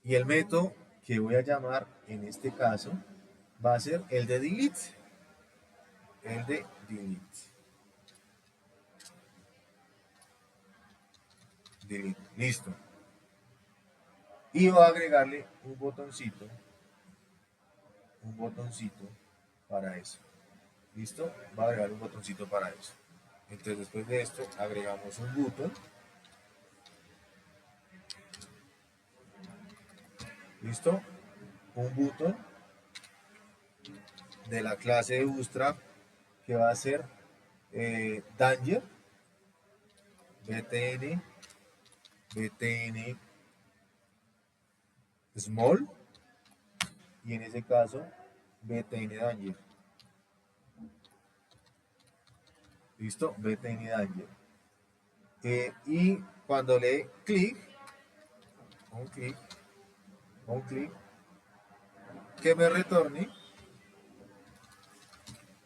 Y el método que voy a llamar en este caso va a ser el de delete. El de delete. Delete. Listo. Y voy a agregarle un botoncito para eso. ¿Listo? Va a agregar un botoncito para eso. Entonces después de esto agregamos un botón. ¿Listo? Un botón de la clase de Bootstrap que va a ser Danger, btn small y en ese caso btn Danger. ¿Listo? btn Danger. Y cuando le clic, un clic, un clic, que me retorne,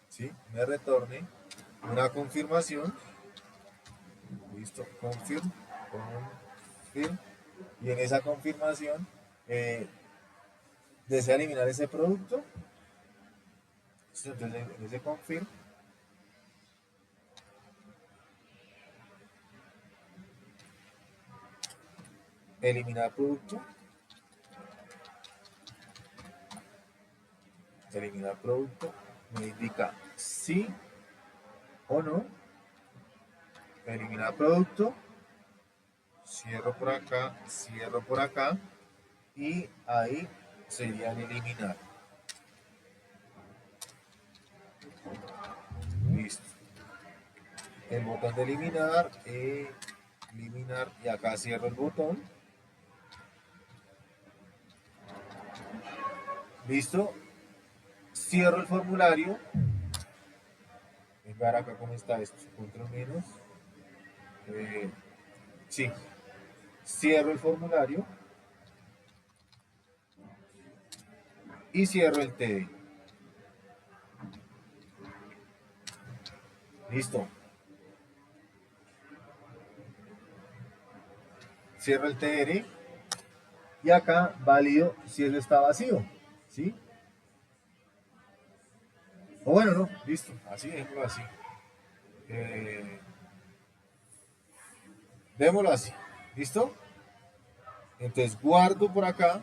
¿sí? Me retorne una confirmación. Listo, confirm. Y en esa confirmación desea eliminar ese producto. Entonces en ese confirm eliminar producto, me indica sí o no, eliminar producto, cierro por acá y ahí sería el eliminar. Listo. El botón de eliminar eliminar y acá cierro el botón. Listo. Cierro el formulario. Venga acá cómo está esto. Control menos. Sí. Cierro el formulario y cierro el TD. Listo. Cierro el TR y acá válido si eso está vacío. ¿Sí? O bueno, no. Listo. Así, démoslo así. Démoslo así. ¿Listo? Entonces guardo por acá.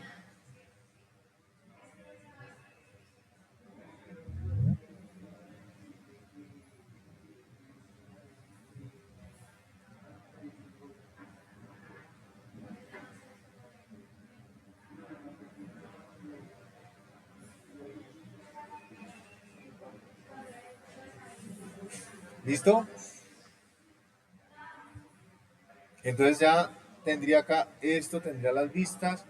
¿Listo? Entonces ya tendría acá esto, tendría las vistas.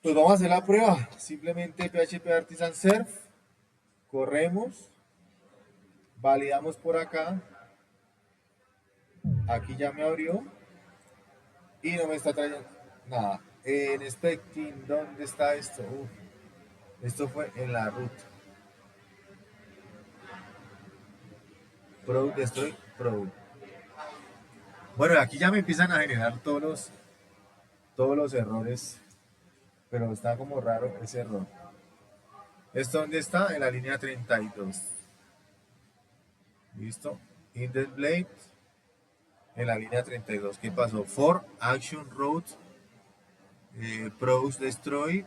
Pues vamos a hacer la prueba. Simplemente PHP Artisan Serve. Corremos. Validamos por acá. Aquí ya me abrió. Y no me está trayendo nada. En Spectin, ¿dónde está esto? Esto fue en la root. Product Destroy, Product. Bueno, aquí ya me empiezan a generar todos los errores. Pero está como raro ese error. ¿Esto dónde está? En la línea 32. ¿Listo? Index Blade en la línea 32. ¿Qué pasó? For Action Road, Product Destroy,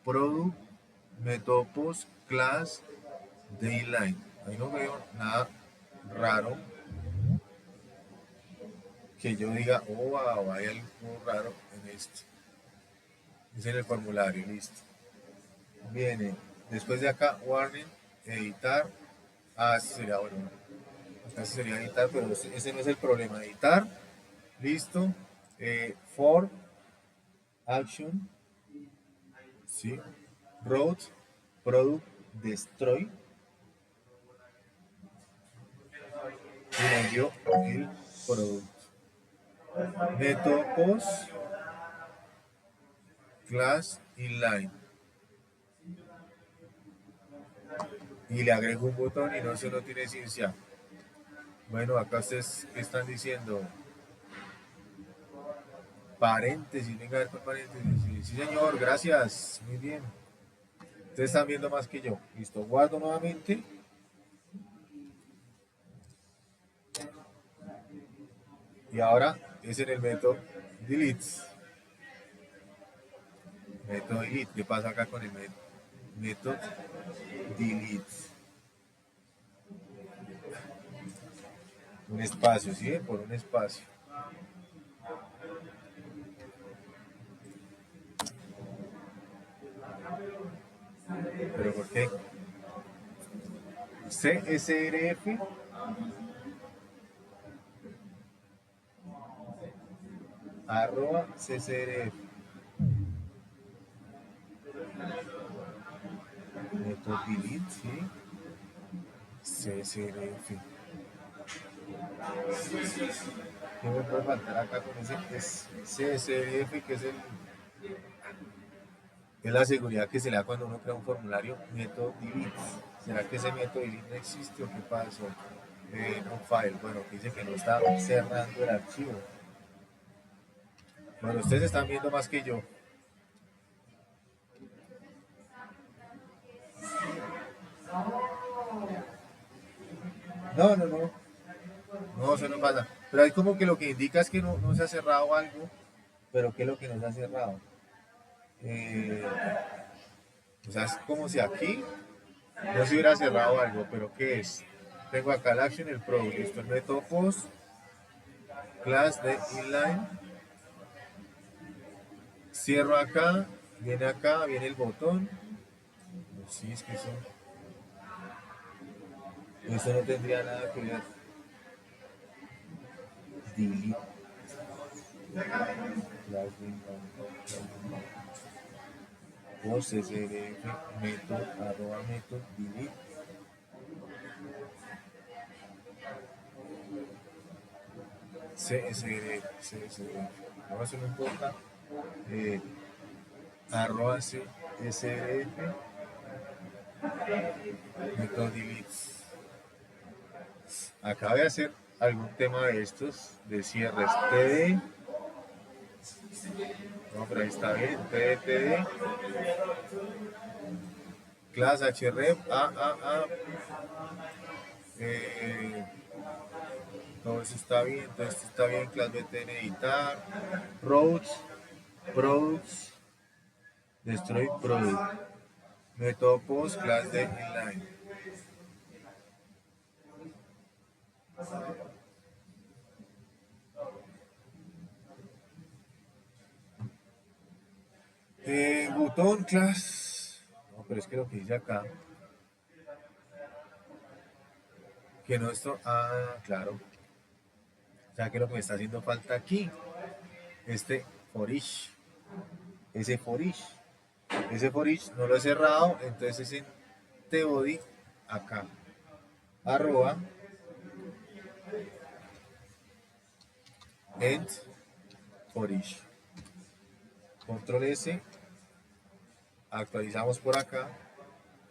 Product, Metopos, Class, Dayline. Ahí no veo nada raro que yo diga, oh, wow, hay algo raro en esto. Es en el formulario, listo. Viene, después de acá, warning, editar. Ah, ese sería bueno. Acá sí sería editar, pero ese no es el problema. Editar, listo. For Action, sí. Road, Product, Destroy. Y me envió el producto. Metopos, Class, Inline. Y le agrego un botón y no se lo tiene ciencia. Bueno, acá ustedes ¿qué están diciendo? Paréntesis, venga a ver con paréntesis. Sí, sí, señor, gracias. Muy bien. Ustedes están viendo más que yo. Listo, guardo nuevamente. Y ahora es en el método delete. Método delete. ¿Qué pasa acá con el método delete? Un espacio, ¿sí? Por un espacio. ¿Pero por qué? CSRF arroba CSRF. Método delete, ¿sí? CSRF. ¿Qué me puede faltar acá con ese? Es CSRF, que es la seguridad que se le da cuando uno crea un formulario. Método delete. ¿Será que ese método delete no existe o qué pasó? No file. Bueno, que dice que no está cerrando el archivo. Bueno, ustedes están viendo más que yo. No, no, no. No, eso no pasa. Pero hay como que lo que indica es que no se ha cerrado algo. Pero ¿qué es lo que no se ha cerrado? Eh, o sea, es como si aquí no se hubiera cerrado algo, pero ¿qué es? Tengo acá el action, el pro, listo, el método post, class de inline, cierro acá, viene el botón. Sí, es que eso no tendría nada que ver. Delete. class post srf method arroba method delete csrf, no, eso no importa, arroba csrf method delete. Acá voy a hacer algún tema de estos, de cierres td, no, pero ahí está bien, td, class href, todo eso está bien, todo esto está bien, class btn editar, products, destroy product, método post, class de inline. Botón class, no, pero es que lo que dice acá, que no esto, claro, o sea que lo que me está haciendo falta aquí, for each, ese for each no lo he cerrado, entonces en tbody acá, arroba end for each, control S, actualizamos por acá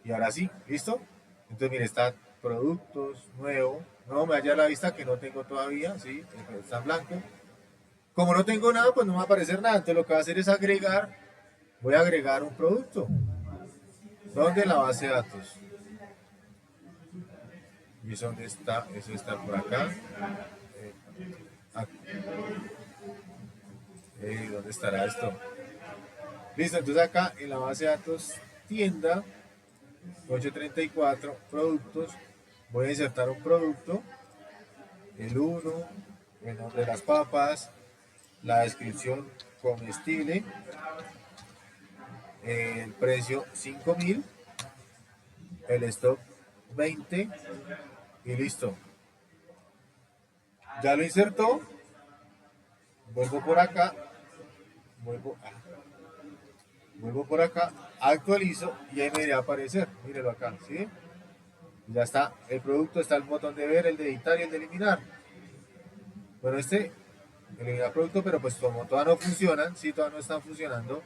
y ahora sí, ¿listo? Entonces mire, está productos, nuevo, no me halla a la vista que no tengo todavía, ¿sí? Está en blanco. Como no tengo nada, pues no me va a aparecer nada, entonces lo que voy a hacer es agregar, voy a agregar un producto. ¿Dónde? La base de datos. ¿Y eso dónde está? Eso está por acá. ¿Dónde estará esto? Listo, entonces acá en la base de datos tienda 834 productos, voy a insertar un producto, el 1, el nombre de las papas, la descripción comestible, el precio 5.000, el stock 20 y listo. Ya lo insertó, vuelvo por acá, vuelvo por acá, actualizo y ahí me debería aparecer, mírelo acá, ¿sí? Ya está el producto, está el botón de ver, el de editar y el de eliminar. Bueno, eliminar producto, pero pues como todavía no funcionan, sí, todavía no están funcionando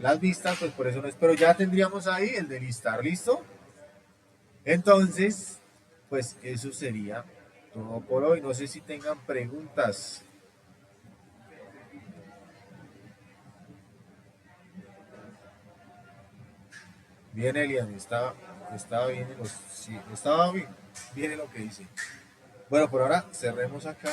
las vistas, pues por eso no es, pero ya tendríamos ahí el de listar, ¿listo? Entonces, pues eso sería todo por hoy, no sé si tengan preguntas. Bien, Elian, estaba bien, sí, estaba bien, bien en lo que dice. Bueno, por ahora cerremos acá.